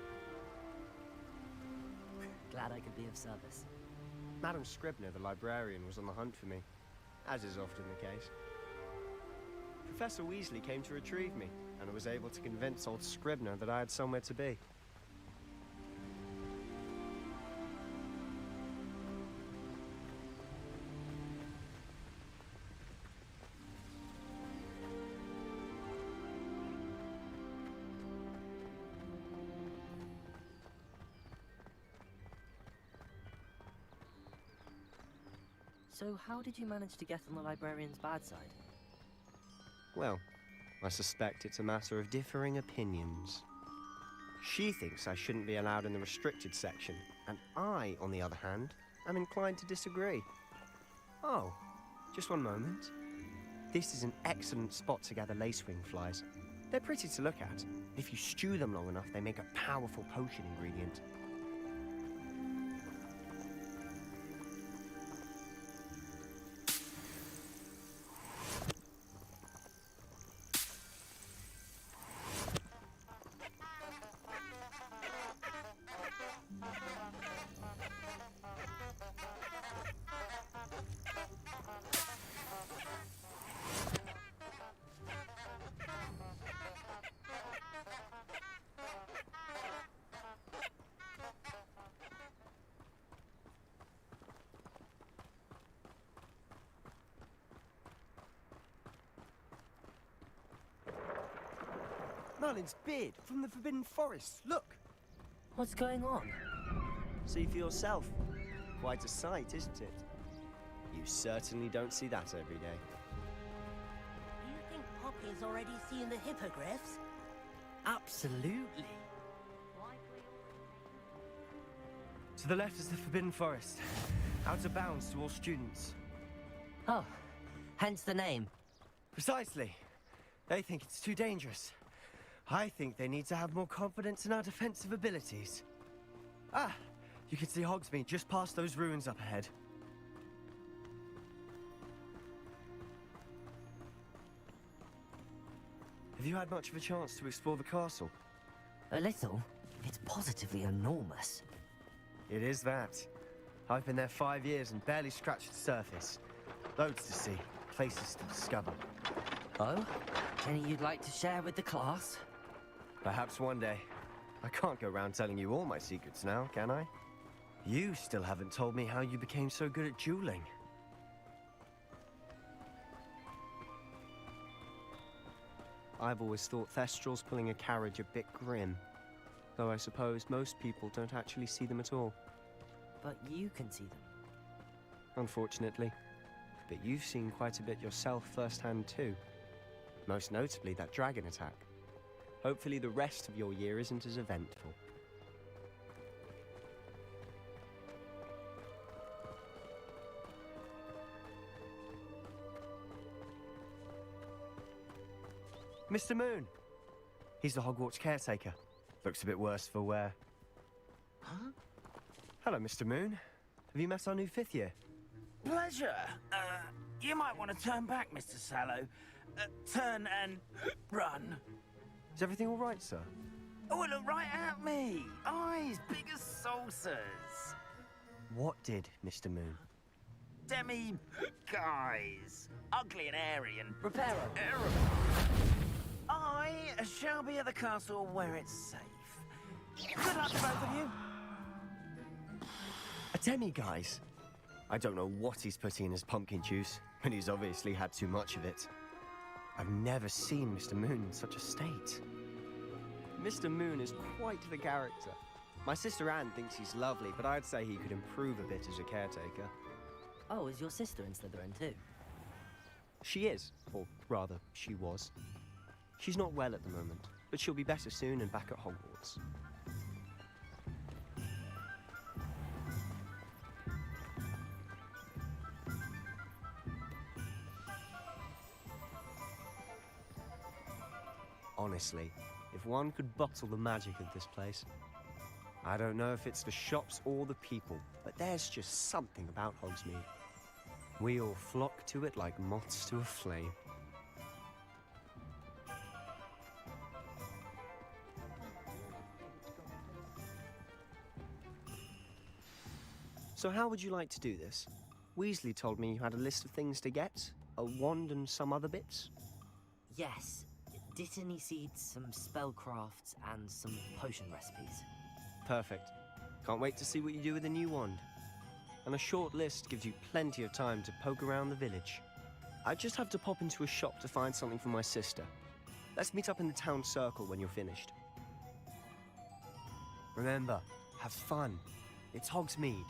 Glad I could be of service. Madam Scribner, the librarian, was on the hunt for me, as is often the case. Professor Weasley came to retrieve me, and I was able to convince old Scribner that I had somewhere to be. So how did you manage to get on the librarian's bad side? Well, I suspect it's a matter of differing opinions. She thinks I shouldn't be allowed in the restricted section, and I, on the other hand, am inclined to disagree. Oh, just one moment. This is an excellent spot to gather lacewing flies. They're pretty to look at. If you stew them long enough, they make a powerful potion ingredient. Merlin's beard from the Forbidden Forest. Look! What's going on? See for yourself. Quite a sight, isn't it? You certainly don't see that every day. Do you think Poppy's already seen the hippogriffs? Absolutely. To the left is the Forbidden Forest. Out of bounds to all students. Oh, hence the name. Precisely. They think it's too dangerous. I think they need to have more confidence in our defensive abilities. Ah, you can see Hogsmeade just past those ruins up ahead. Have you had much of a chance to explore the castle? A little. It's positively enormous. It is that. I've been there 5 years and barely scratched the surface. Loads to see, places to discover. Oh? Any you'd like to share with the class? Perhaps one day. I can't go around telling you all my secrets now, can I? You still haven't told me how you became so good at dueling. I've always thought Thestrals pulling a carriage a bit grim. Though I suppose most people don't actually see them at all. But you can see them. Unfortunately. But you've seen quite a bit yourself firsthand too. Most notably that dragon attack. Hopefully the rest of your year isn't as eventful. Mr. Moon! He's the Hogwarts caretaker. Looks a bit worse for wear. Huh? Hello, Mr. Moon. Have you met our new 5th year? Pleasure. You might want to turn back, Mr. Sallow. Turn and run. Is everything all right, sir? Oh, look right at me. Eyes big as saucers. What did, Mr. Moon? Guys. Ugly and airy and... Reparo. I shall be at the castle where it's safe. Good luck to both of you. A demi-guise? I don't know what he's putting in his pumpkin juice, but he's obviously had too much of it. I've never seen Mr. Moon in such a state. Mr. Moon is quite the character. My sister Anne thinks he's lovely, but I'd say he could improve a bit as a caretaker. Oh, is your sister in Slytherin too? She is, or rather, she was. She's not well at the moment, but she'll be better soon and back at Hogwarts. Honestly, if one could bottle the magic of this place. I don't know if it's the shops or the people, but there's just something about Hogsmeade. We all flock to it like moths to a flame. So how would you like to do this? Weasley told me you had a list of things to get, a wand and some other bits. Yes. Dittany seeds, some spellcrafts, and some potion recipes. Perfect. Can't wait to see what you do with the new wand. And a short list gives you plenty of time to poke around the village. I just have to pop into a shop to find something for my sister. Let's meet up in the town circle when you're finished. Remember, have fun. It's Hogsmeade.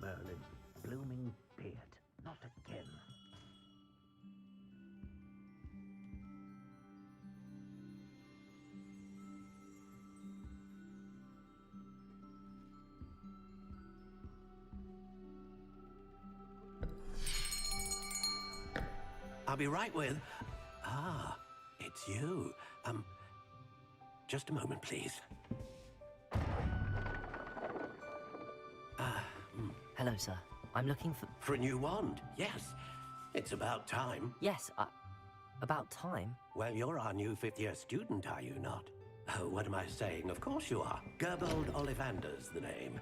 Merlin, blooming beard, not again. I'll be right with... Ah, it's you. Just a moment, please. Hello, sir. I'm looking for... For a new wand, yes. It's about time. Yes, about time? Well, you're our new fifth-year student, are you not? Oh, what am I saying? Of course you are. Gerbold Ollivander's the name.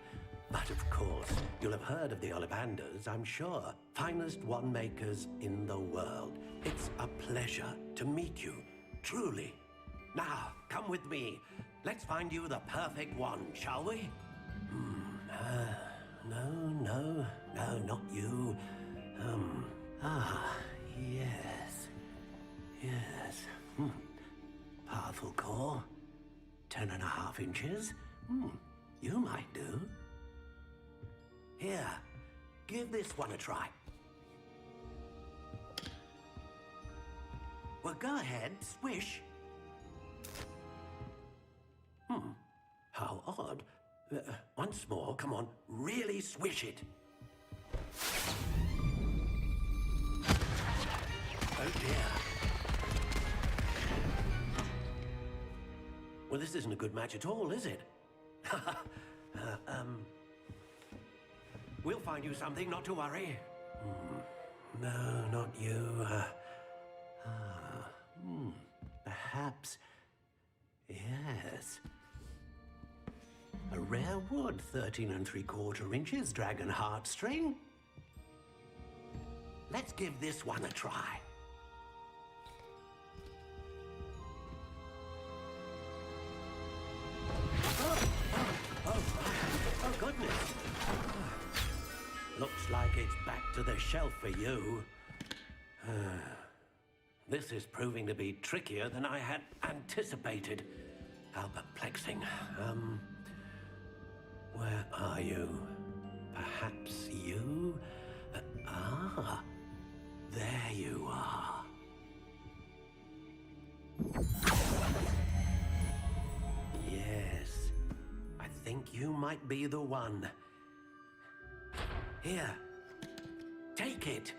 But of course, you'll have heard of the Ollivanders, I'm sure. Finest wand makers in the world. It's a pleasure to meet you, truly. Now, come with me. Let's find you the perfect wand, shall we? No, not you. Yes. Powerful core. 10.5 inches. You might do. Here, give this one a try. Well, go ahead, swish. How odd. Once more, come on, really swish it. Oh dear. Well, this isn't a good match at all, is it? We'll find you something, not to worry. No, not you. Perhaps. Yes. A rare wood, 13 3/4 inches, dragon heartstring. Let's give this one a try. Oh, goodness. Looks like it's back to the shelf for you. This is proving to be trickier than I had anticipated. How perplexing. Where are you? Perhaps you? There you are. Yes, I think you might be the one. Here, take it.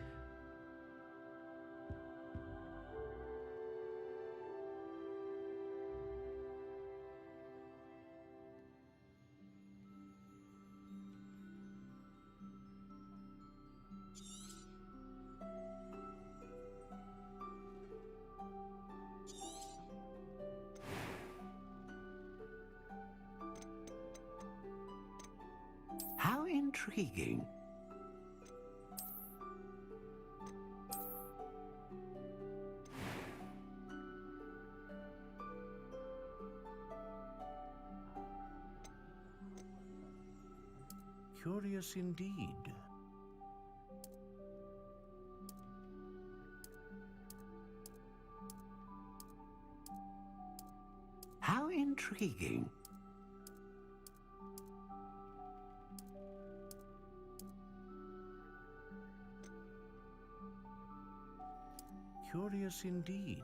How intriguing. Curious indeed. How intriguing. Curious indeed.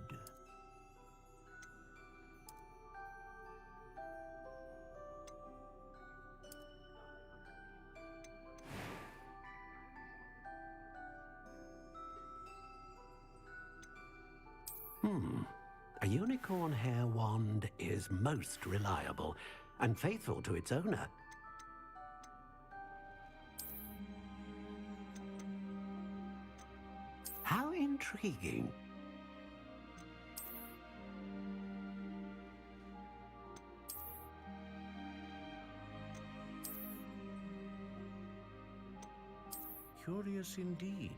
A unicorn hair wand is most reliable and faithful to its owner. How intriguing. Curious indeed.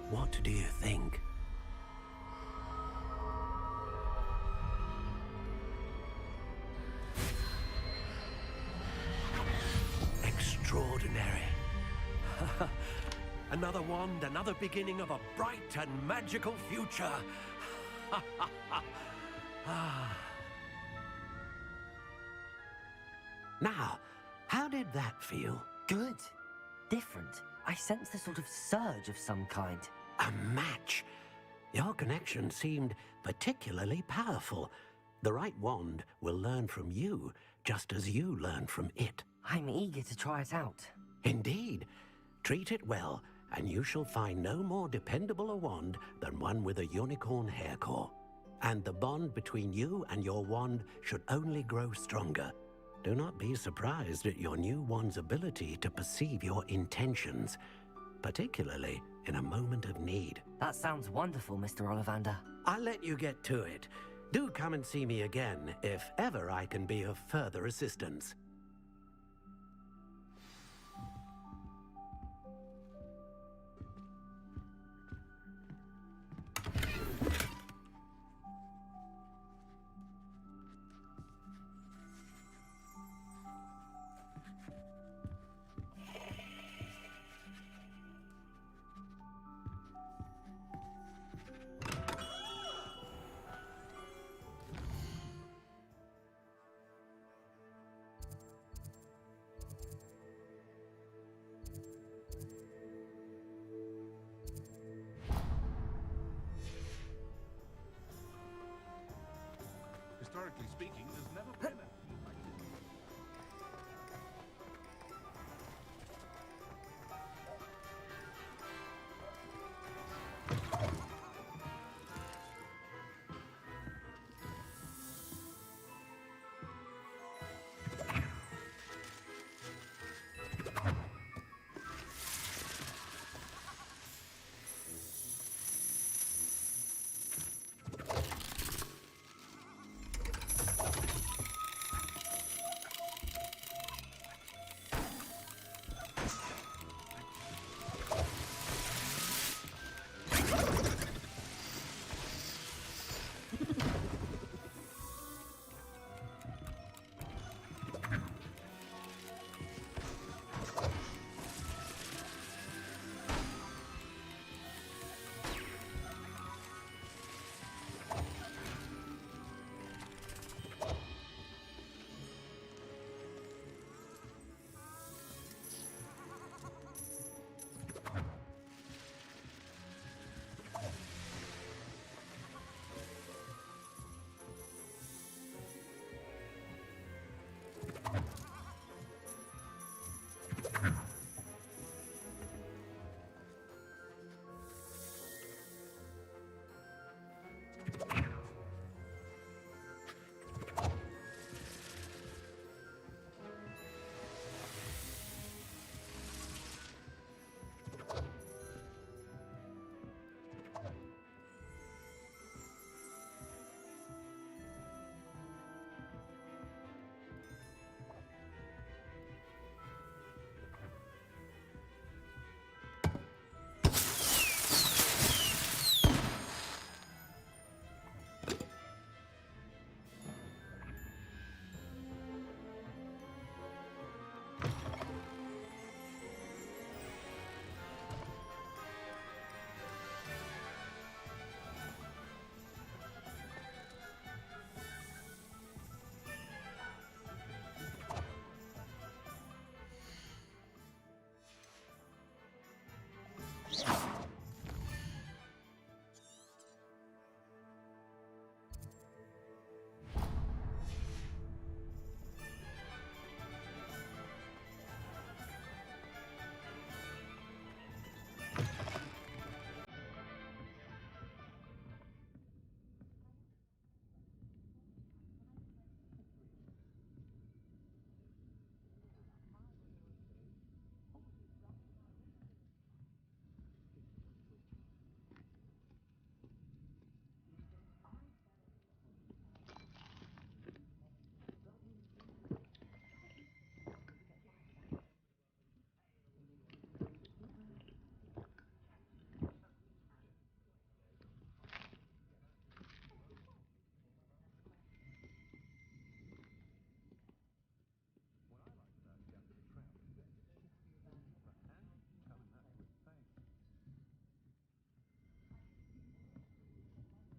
What do you think? Extraordinary. Another wand, another beginning of a bright and magical future. Now, how did that feel? Good. Different. I sensed a sort of surge of some kind. A match. Your connection seemed particularly powerful. The right wand will learn from you, just as you learn from it. I'm eager to try it out. Indeed. Treat it well, and you shall find no more dependable a wand than one with a unicorn hair core. And the bond between you and your wand should only grow stronger. Do not be surprised at your new wand's ability to perceive your intentions, particularly in a moment of need. That sounds wonderful, Mr. Ollivander. I'll let you get to it. Do come and see me again if ever I can be of further assistance. speaking, there's never been a...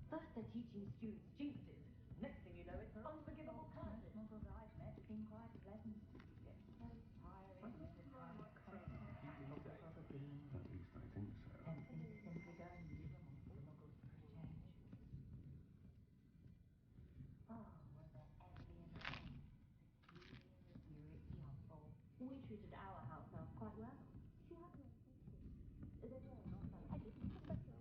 First they're teaching students jinxes. Next thing you know, it's unforgivable curses. Most of I've met have been quite pleasant. It's so tiring with this kind of constant practice of a being. At least I think so. Everything is simply going miserable for muggles for a change. Oh, was there ever be a time? Mysterious young. We treated our house elf quite well. She had no secrets. They were not like I didn't expect her.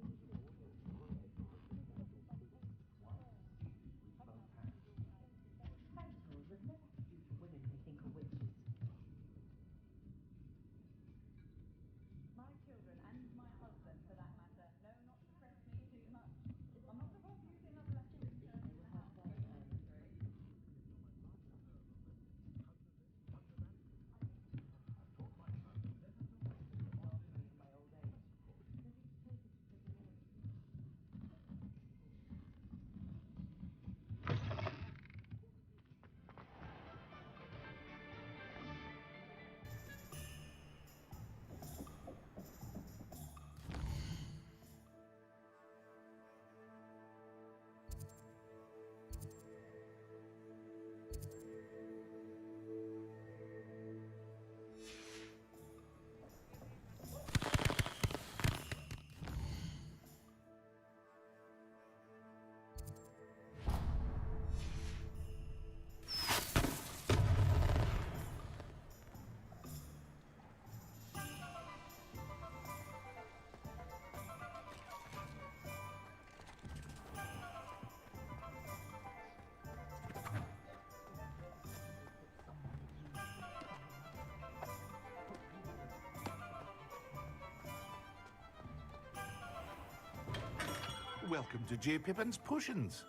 welcome to J. Pippin's Potions.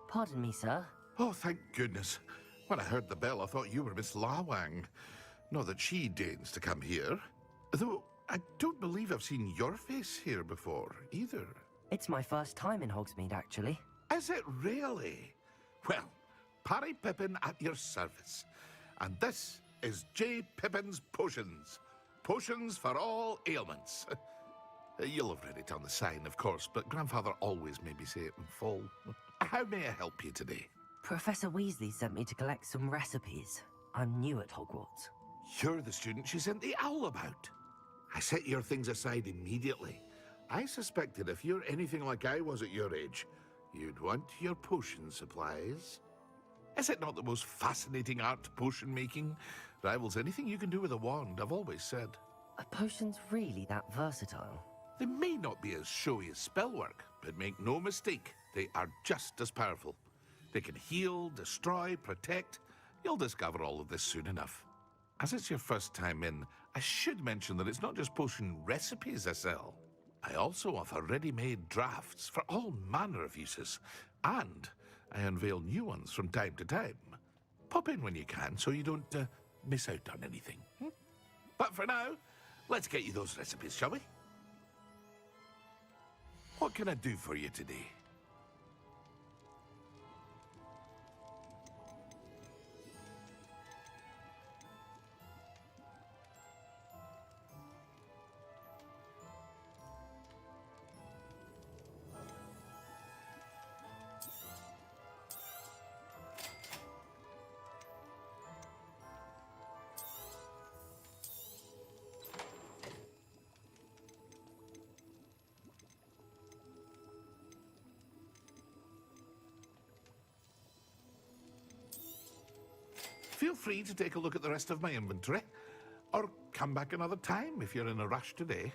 Pardon me, sir. Oh, thank goodness. When I heard the bell, I thought you were Miss Lawang. Not that she deigns to come here. Though, I don't believe I've seen your face here before, either. It's my first time in Hogsmeade, actually. Is it really? Well, Parry Pippin at your service. And this is J. Pippin's Potions. Potions for all ailments. You'll have read it on the sign, of course, but Grandfather always made me say it in full. How may I help you today? Professor Weasley sent me to collect some recipes. I'm new at Hogwarts. You're the student she sent the owl about. I set your things aside immediately. I suspected if you're anything like I was at your age, you'd want your potion supplies. Is it not the most fascinating art, potion making? Rivals anything you can do with a wand, I've always said. Are potions really that versatile? They may not be as showy as spellwork, but make no mistake, they are just as powerful. They can heal, destroy, protect. You'll discover all of this soon enough. As it's your first time in, I should mention that it's not just potion recipes I sell. I also offer ready-made drafts for all manner of uses, and I unveil new ones from time to time. Pop in when you can so you don't miss out on anything. But for now, let's get you those recipes, shall we? What can I do for you today? Feel free to take a look at the rest of my inventory, or come back another time if you're in a rush today.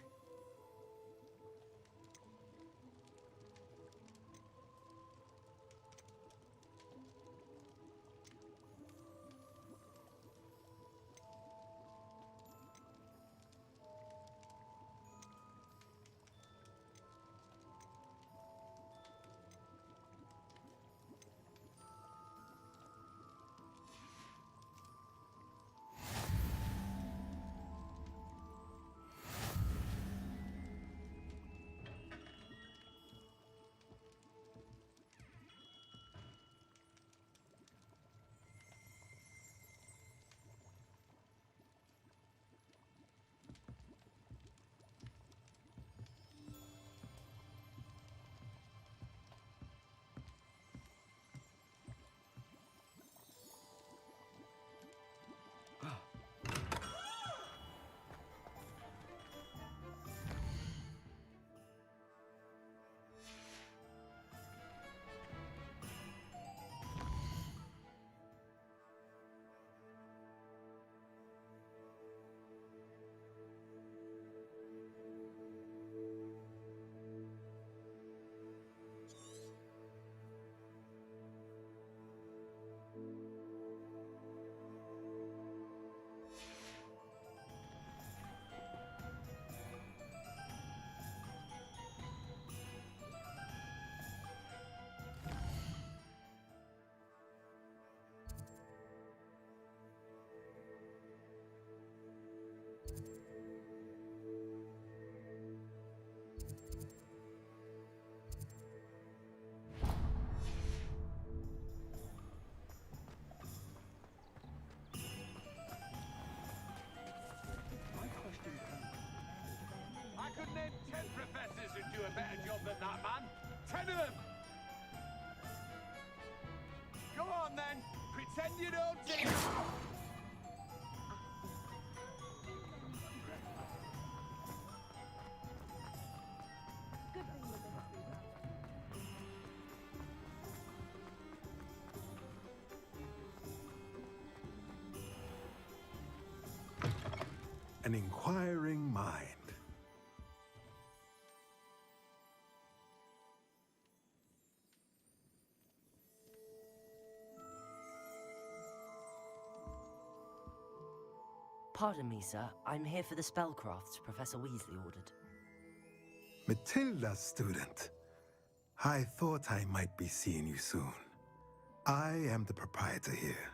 I could name 10 professors who'd do a better job than that man. 10 of them! Go on then, pretend you don't see it. An inquiring mind. Pardon me, sir. I'm here for the spellcrafts Professor Weasley ordered. Matilda, student. I thought I might be seeing you soon. I am the proprietor here,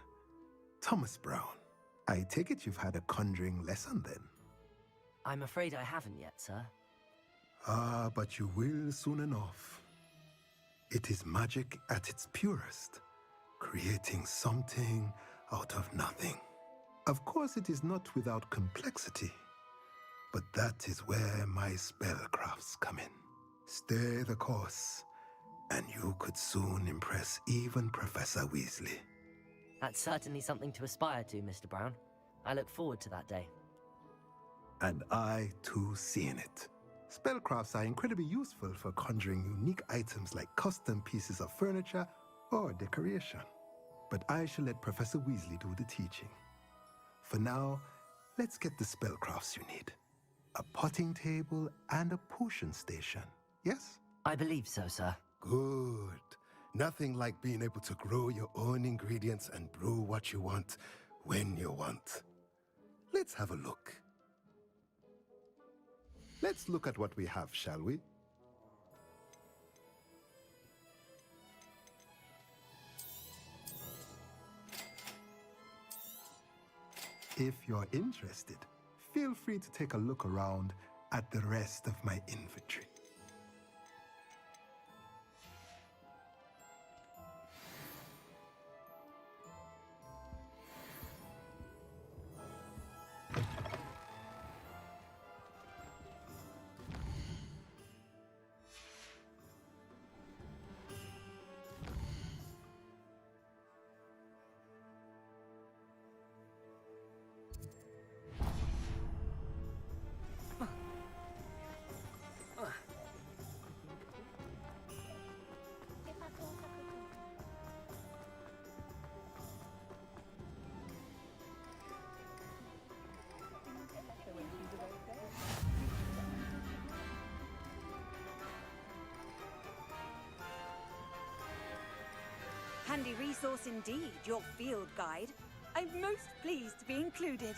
Thomas Brown. I take it you've had a conjuring lesson then? I'm afraid I haven't yet, sir. Ah, but you will soon enough. It is magic at its purest, creating something out of nothing. Of course, it is not without complexity, but that is where my spellcrafts come in. Stay the course, and you could soon impress even Professor Weasley. That's certainly something to aspire to, Mr. Brown. I look forward to that day. And I, too, seeing it. Spellcrafts are incredibly useful for conjuring unique items like custom pieces of furniture or decoration. But I shall let Professor Weasley do the teaching. For now, let's get the spellcrafts you need. A potting table and a potion station, yes? I believe so, sir. Good. Nothing like being able to grow your own ingredients and brew what you want when you want. Let's have a look. Let's look at what we have, shall we? If you're interested, feel free to take a look around at the rest of my inventory. Handy resource indeed, your field guide. I'm most pleased to be included.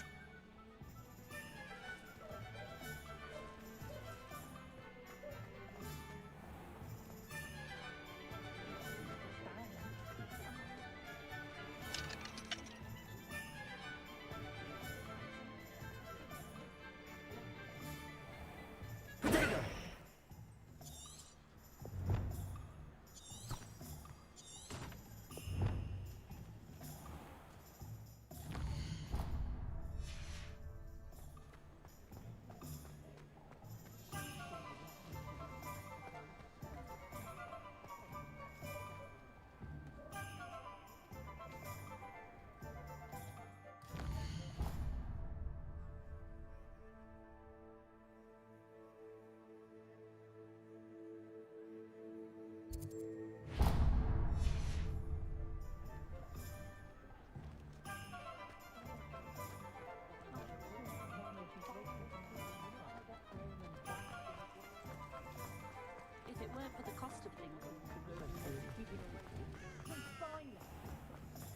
If it weren't for the cost of things,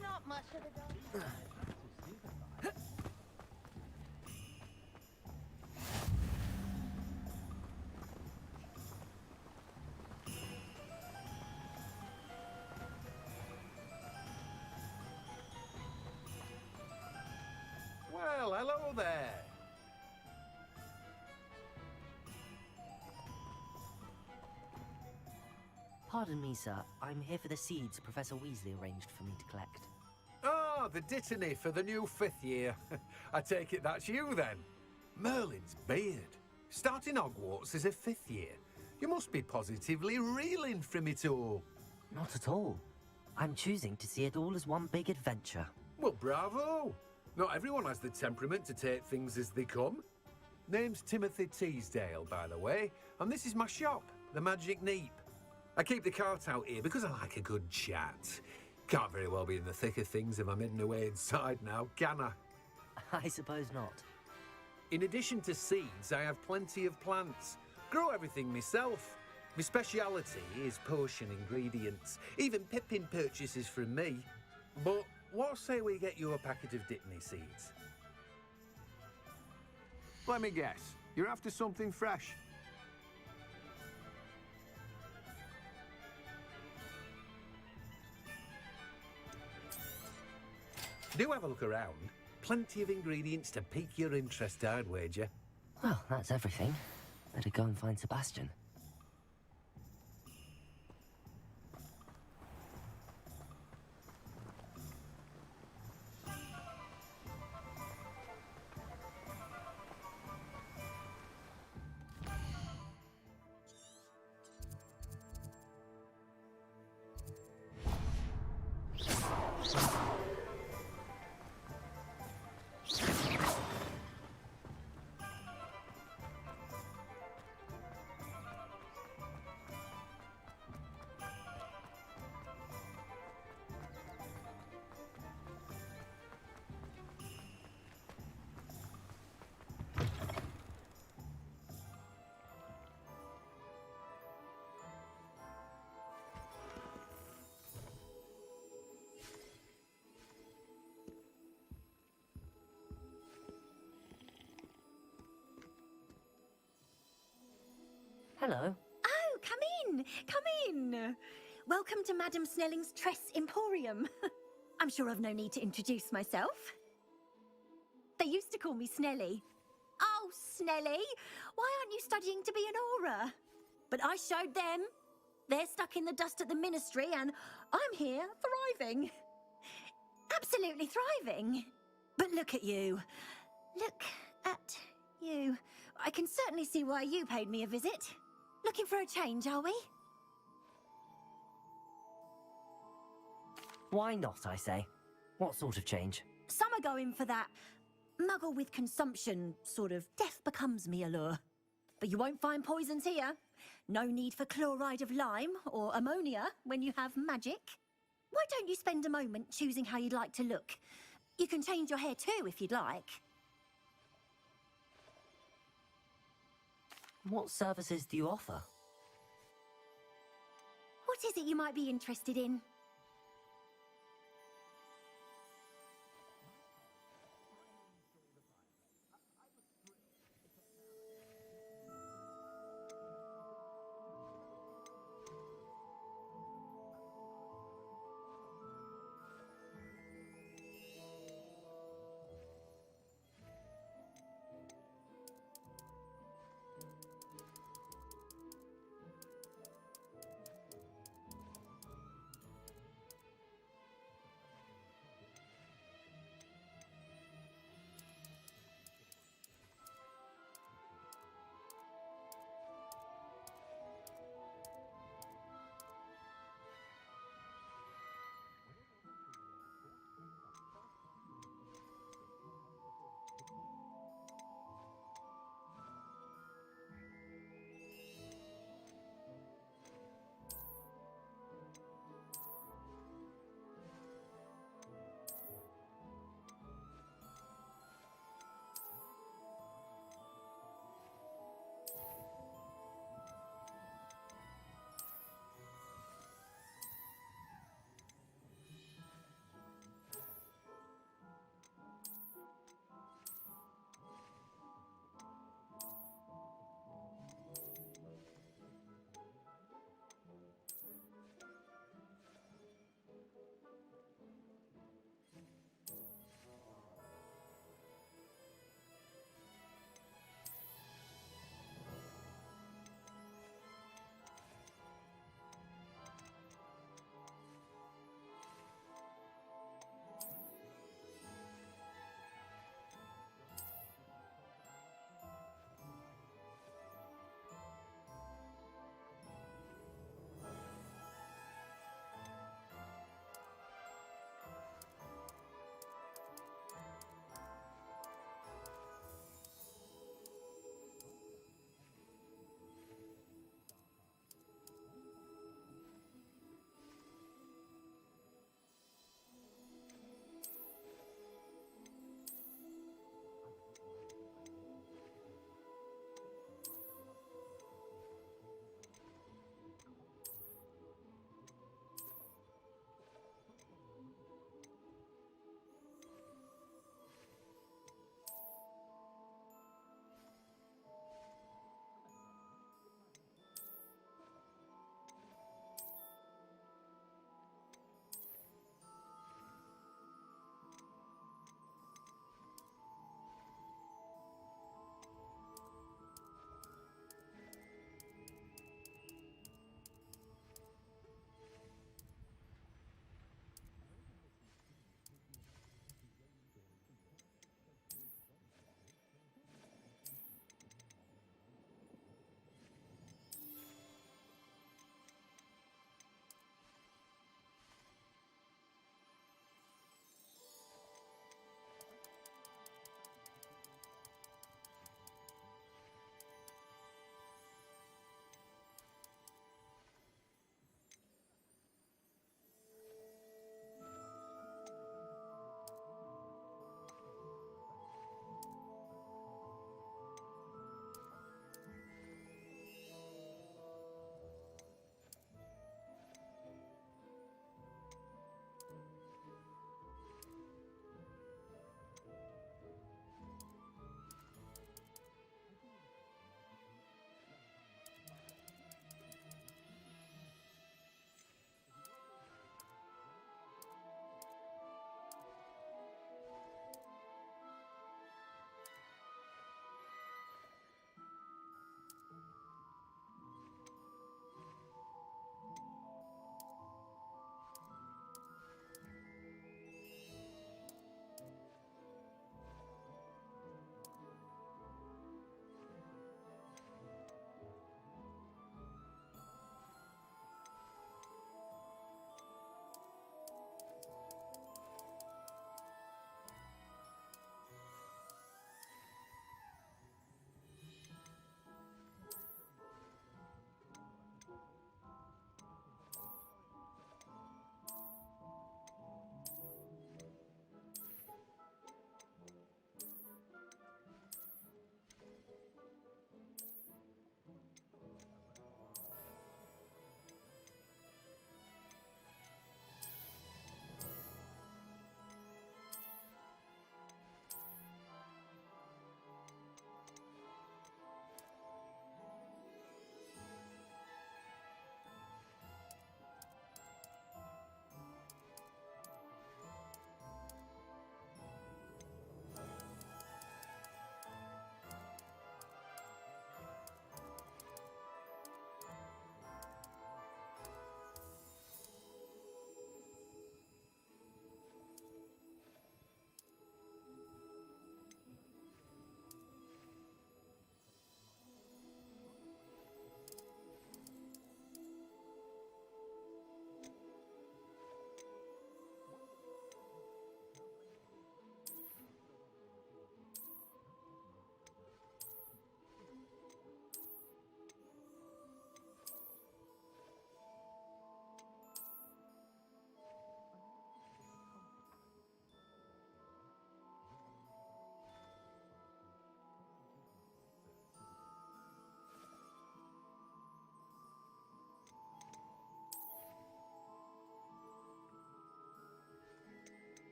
not much of a dog. Well, hello there. Pardon me, sir. I'm here for the seeds Professor Weasley arranged for me to collect. Oh, the dittany for the new 5th year. I take it that's you, then. Merlin's beard. Starting Hogwarts as a 5th year. You must be positively reeling from it all. Not at all. I'm choosing to see it all as one big adventure. Well, bravo. Not everyone has the temperament to take things as they come. Name's Timothy Teasdale, by the way, and this is my shop, the Magic Neep. I keep the cart out here because I like a good chat. Can't very well be in the thick of things if I'm hidden away inside now, can I? I suppose not. In addition to seeds, I have plenty of plants. Grow everything myself. My speciality is potion ingredients. Even Pippin purchases from me. But what say we get you a packet of Dittany seeds? Let me guess. You're after something fresh. Do have a look around. Plenty of ingredients to pique your interest, I'd wager. Well, that's everything. Better go and find Sebastian. Hello. Oh, come in! Come in! Welcome to Madame Snelling's Tress Emporium. I'm sure I've no need to introduce myself. They used to call me Snelly. Oh, Snelly! Why aren't you studying to be an aura? But I showed them. They're stuck in the dust at the Ministry, and I'm here, thriving. Absolutely thriving. But look at you. Look at you. I can certainly see why you paid me a visit. Looking for a change, are we? Why not, I say? What sort of change? Some are going for that muggle with consumption, sort of death becomes me allure. But you won't find poisons here. No need for chloride of lime or ammonia when you have magic. Why don't you spend a moment choosing how you'd like to look? You can change your hair too if you'd like. What services do you offer? What is it you might be interested in?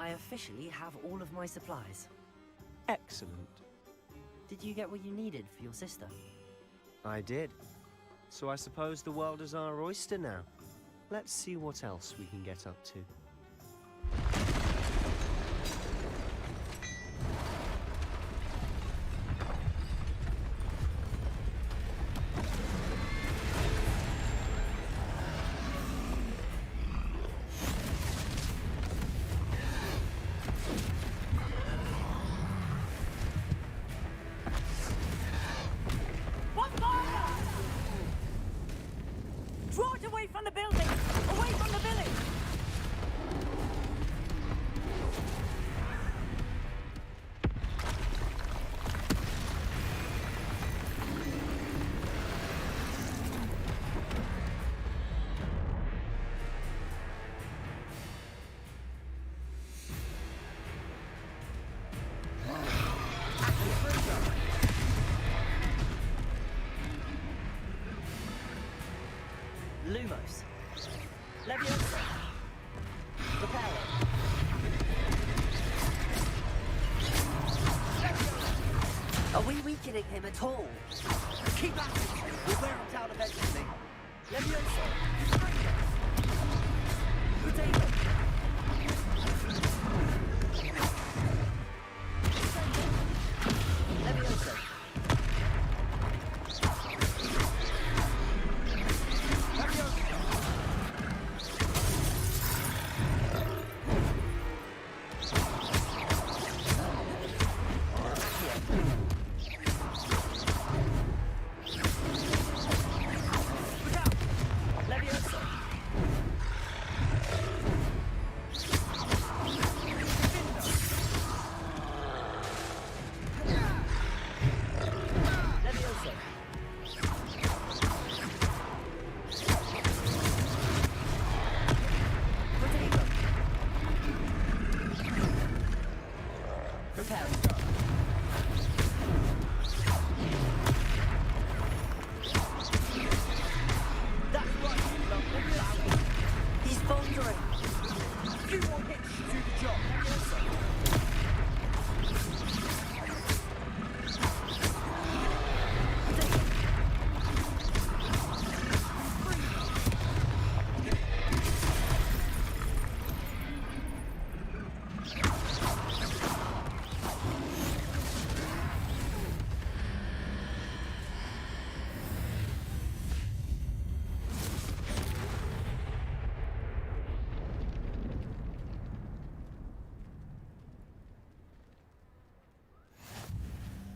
I officially have all of my supplies. Excellent. Did you get what you needed for your sister? I did. So I suppose the world is our oyster now. Let's see what else we can get up to. Draw it away from the building! Away from the village! Lumos. Leviosa. Reparo. Are we weakening him at all? Keep at it! We'll wear him down eventually. Leviosa. Potato. Leviosa.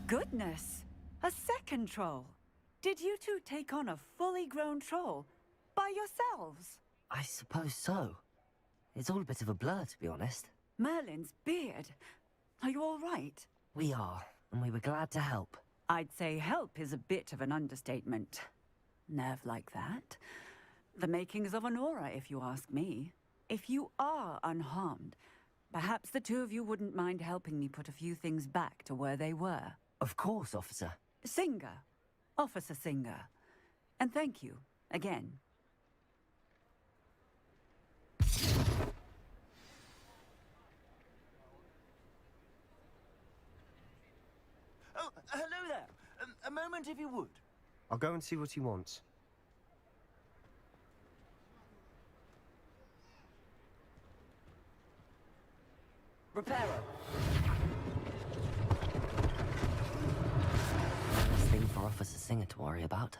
Goodness! A second troll! Did you two take on a fully grown troll? By yourselves? I suppose so. It's all a bit of a blur, to be honest. Merlin's beard. Are you all right? We are, and we were glad to help. I'd say help is a bit of an understatement. Nerve like that. The makings of an aura, if you ask me. If you are unharmed, perhaps the two of you wouldn't mind helping me put a few things back to where they were. Of course, officer. Singer. Officer Singer. And thank you, again. Oh, hello there. A moment if you would. I'll go and see what he wants. Reparo. Nice thing for Officer Singer to worry about.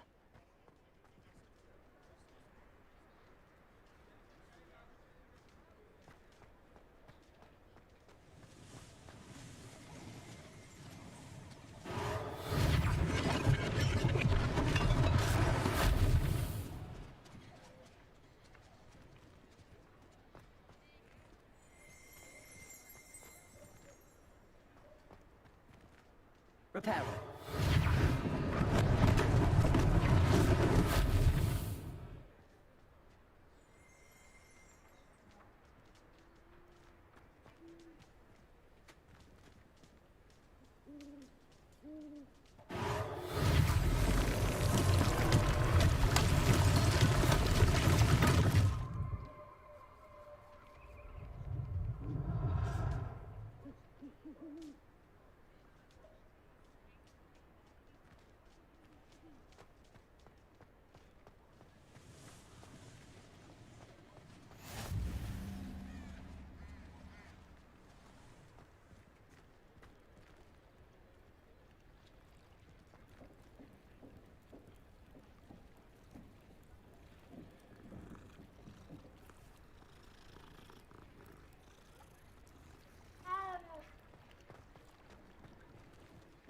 Reparo.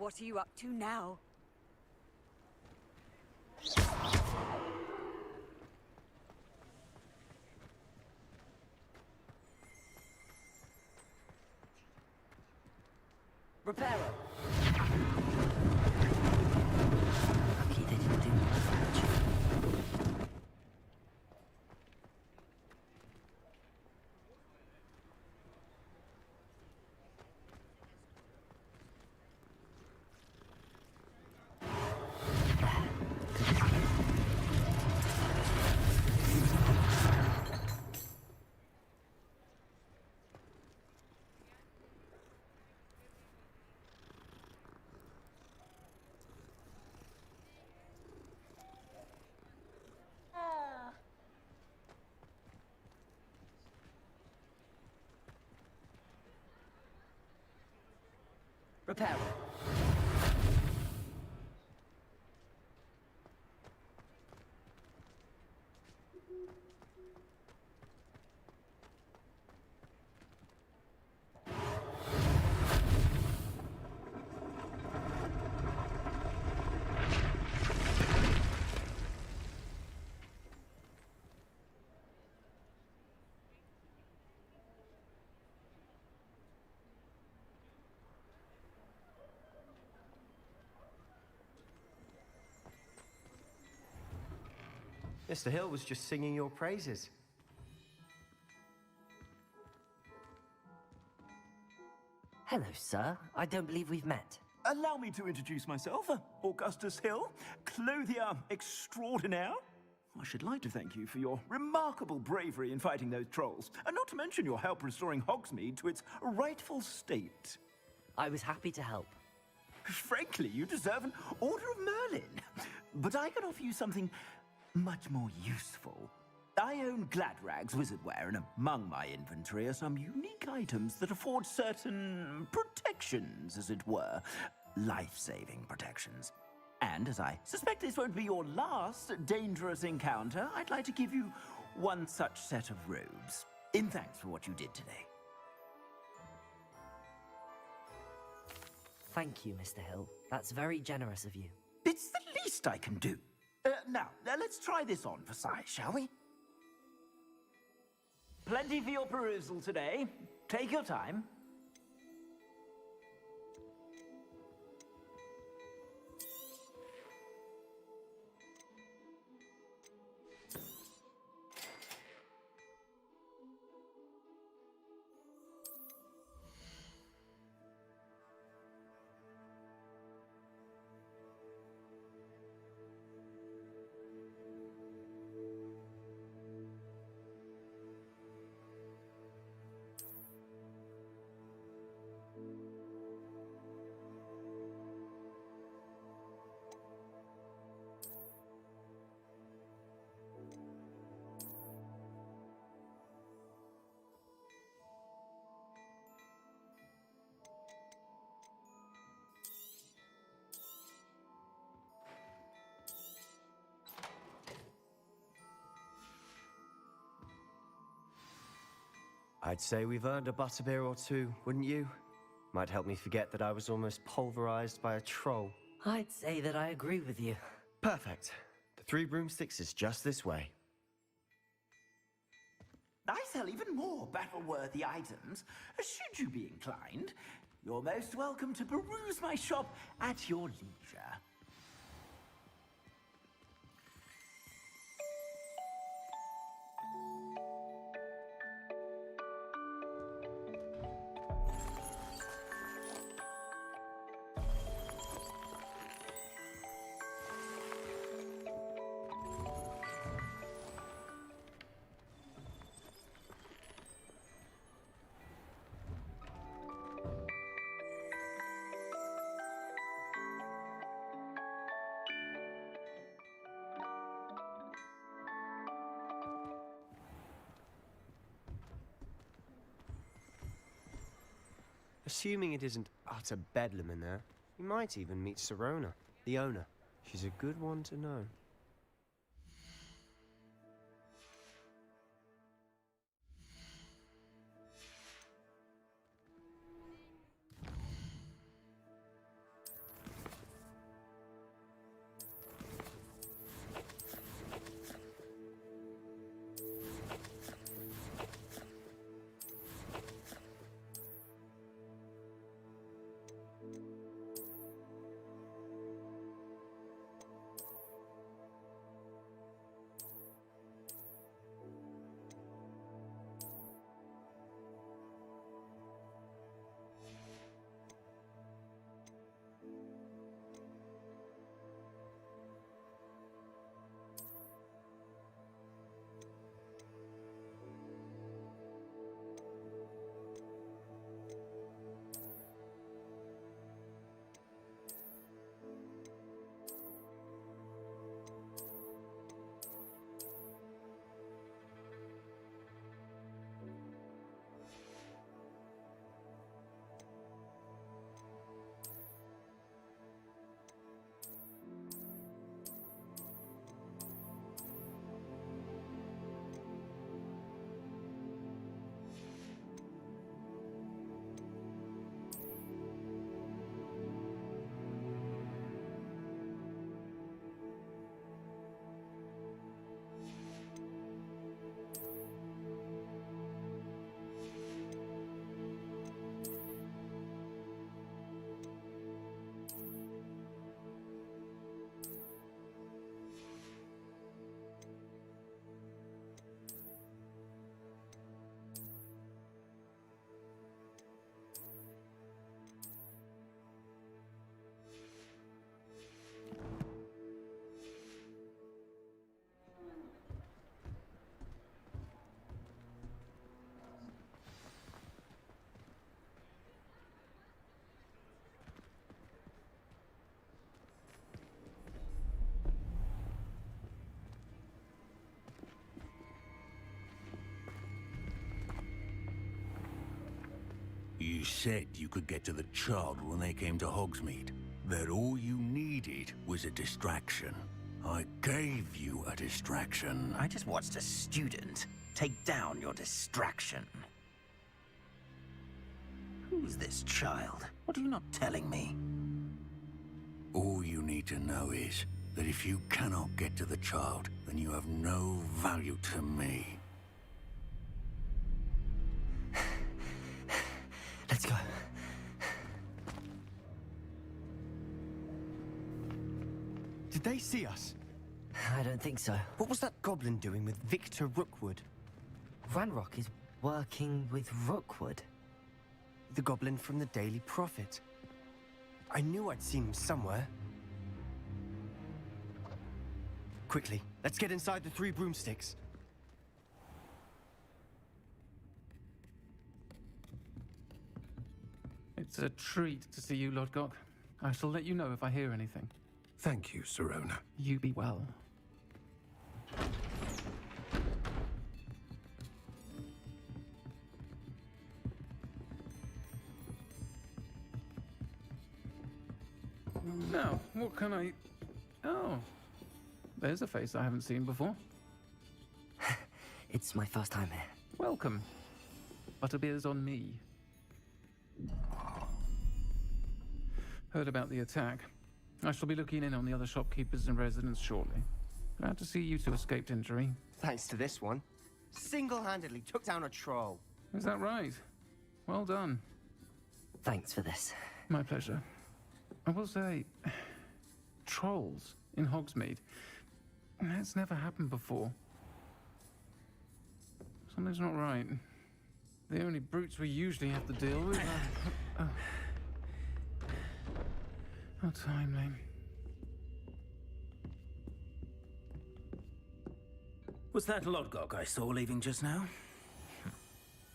What are you up to now? Reparo! Lucky they didn't do much. Reparo. Mr. Hill was just singing your praises. Hello, sir. I don't believe we've met. Allow me to introduce myself, Augustus Hill, clothier extraordinaire. I should like to thank you for your remarkable bravery in fighting those trolls, and not to mention your help restoring Hogsmeade to its rightful state. I was happy to help. Frankly, you deserve an Order of Merlin. But I can offer you something much more useful. I own Gladrag's wizardware, and among my inventory are some unique items that afford certain protections, as it were. Life-saving protections. And as I suspect this won't be your last dangerous encounter, I'd like to give you one such set of robes, in thanks for what you did today. Thank you, Mr. Hill. That's very generous of you. It's the least I can do. Now, let's try this on for size, shall we? Plenty for your perusal today. Take your time. I'd say we've earned a butterbeer or two, wouldn't you? Might help me forget that I was almost pulverized by a troll. I'd say that I agree with you. Perfect. The 3 broomsticks is just this way. I sell even more battle-worthy items. Should you be inclined, you're most welcome to peruse my shop at your leisure. Assuming it isn't utter bedlam in there, you might even meet Serona, the owner. She's a good one to know. You said you could get to the child when they came to Hogsmeade. That all you needed was a distraction. I gave you a distraction. I just watched a student take down your distraction. Who's this child? What are you not telling me? All you need to know is that if you cannot get to the child, then you have no value to me. Let's go. Did they see us? I don't think so. What was that goblin doing with Victor Rookwood? Ranrock is working with Rookwood. The goblin from the Daily Prophet. I knew I'd seen him somewhere. Quickly, let's get inside the 3 broomsticks. It's a treat to see you, Lodgok. I shall let you know if I hear anything. Thank you, Sirona. You be well. Now, what can I... Oh, there's a face I haven't seen before. It's my first time here. Welcome. Butterbeer's on me. Heard about the attack. I shall be looking in on the other shopkeepers and residents shortly. Glad to see you two escaped injury. Thanks to this one. Single-handedly took down a troll. Is that right? Well done. Thanks for this. My pleasure. I will say, trolls in Hogsmeade. That's never happened before. Something's not right. The only brutes we usually have to deal with are... How timely. Was that Lodgok I saw leaving just now?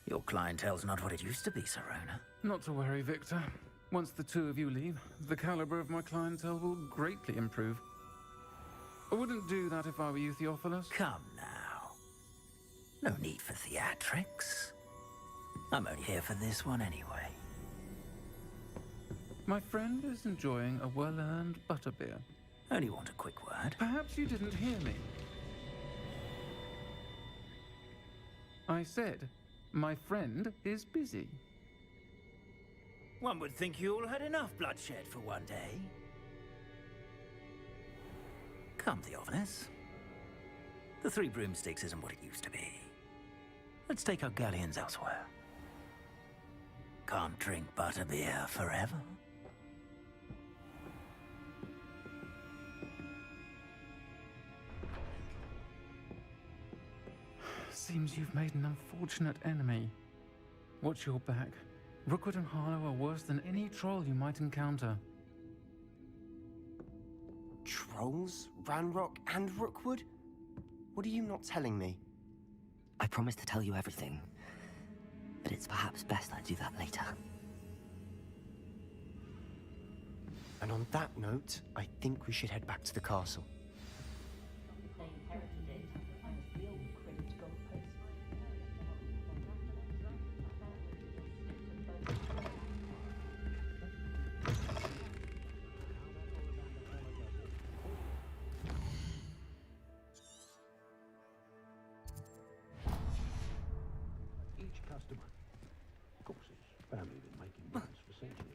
Your clientele's not what it used to be, Sirona. Not to worry, Victor. Once the 2 of you leave, the caliber of my clientele will greatly improve. I wouldn't do that if I were you, Theophilus. Come now. No need for theatrics. I'm only here for this one anyway. My friend is enjoying a well-earned butterbeer. Only want a quick word. Perhaps you didn't hear me. I said, my friend is busy. One would think you all had enough bloodshed for one day. Come, Theophilus. The 3 broomsticks isn't what it used to be. Let's take our galleons elsewhere. Can't drink butterbeer forever. Seems you've made an unfortunate enemy. Watch your back. Rookwood and Harlow are worse than any troll you might encounter. Trolls? Ranrock and Rookwood? What are you not telling me? I promised to tell you everything, but it's perhaps best I do that later. And on that note, I think we should head back to the castle. Each customer. Of course, his family have been making runs for centuries.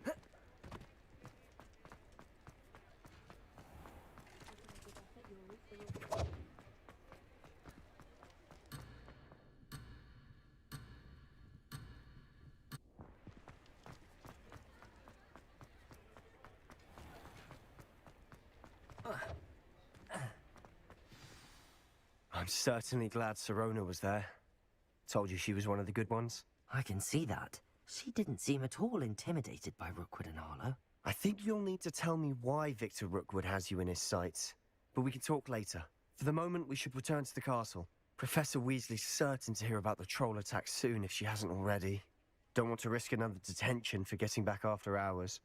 I'm certainly glad Sirona was there. Told you she was one of the good ones. I can see that. She didn't seem at all intimidated by Rookwood and Harlow. I think you'll need to tell me why Victor Rookwood has you in his sights. But we can talk later. For the moment, we should return to the castle. Professor Weasley's certain to hear about the troll attack soon if she hasn't already. Don't want to risk another detention for getting back after hours.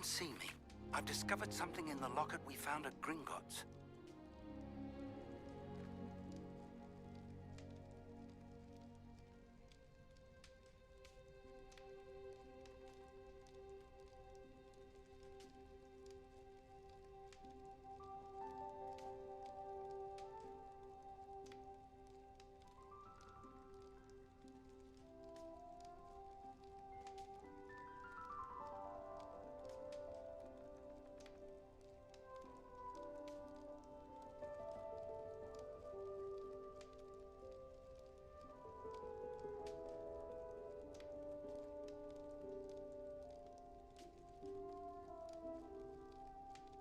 see me. I've discovered something in the locket we found at Gringotts.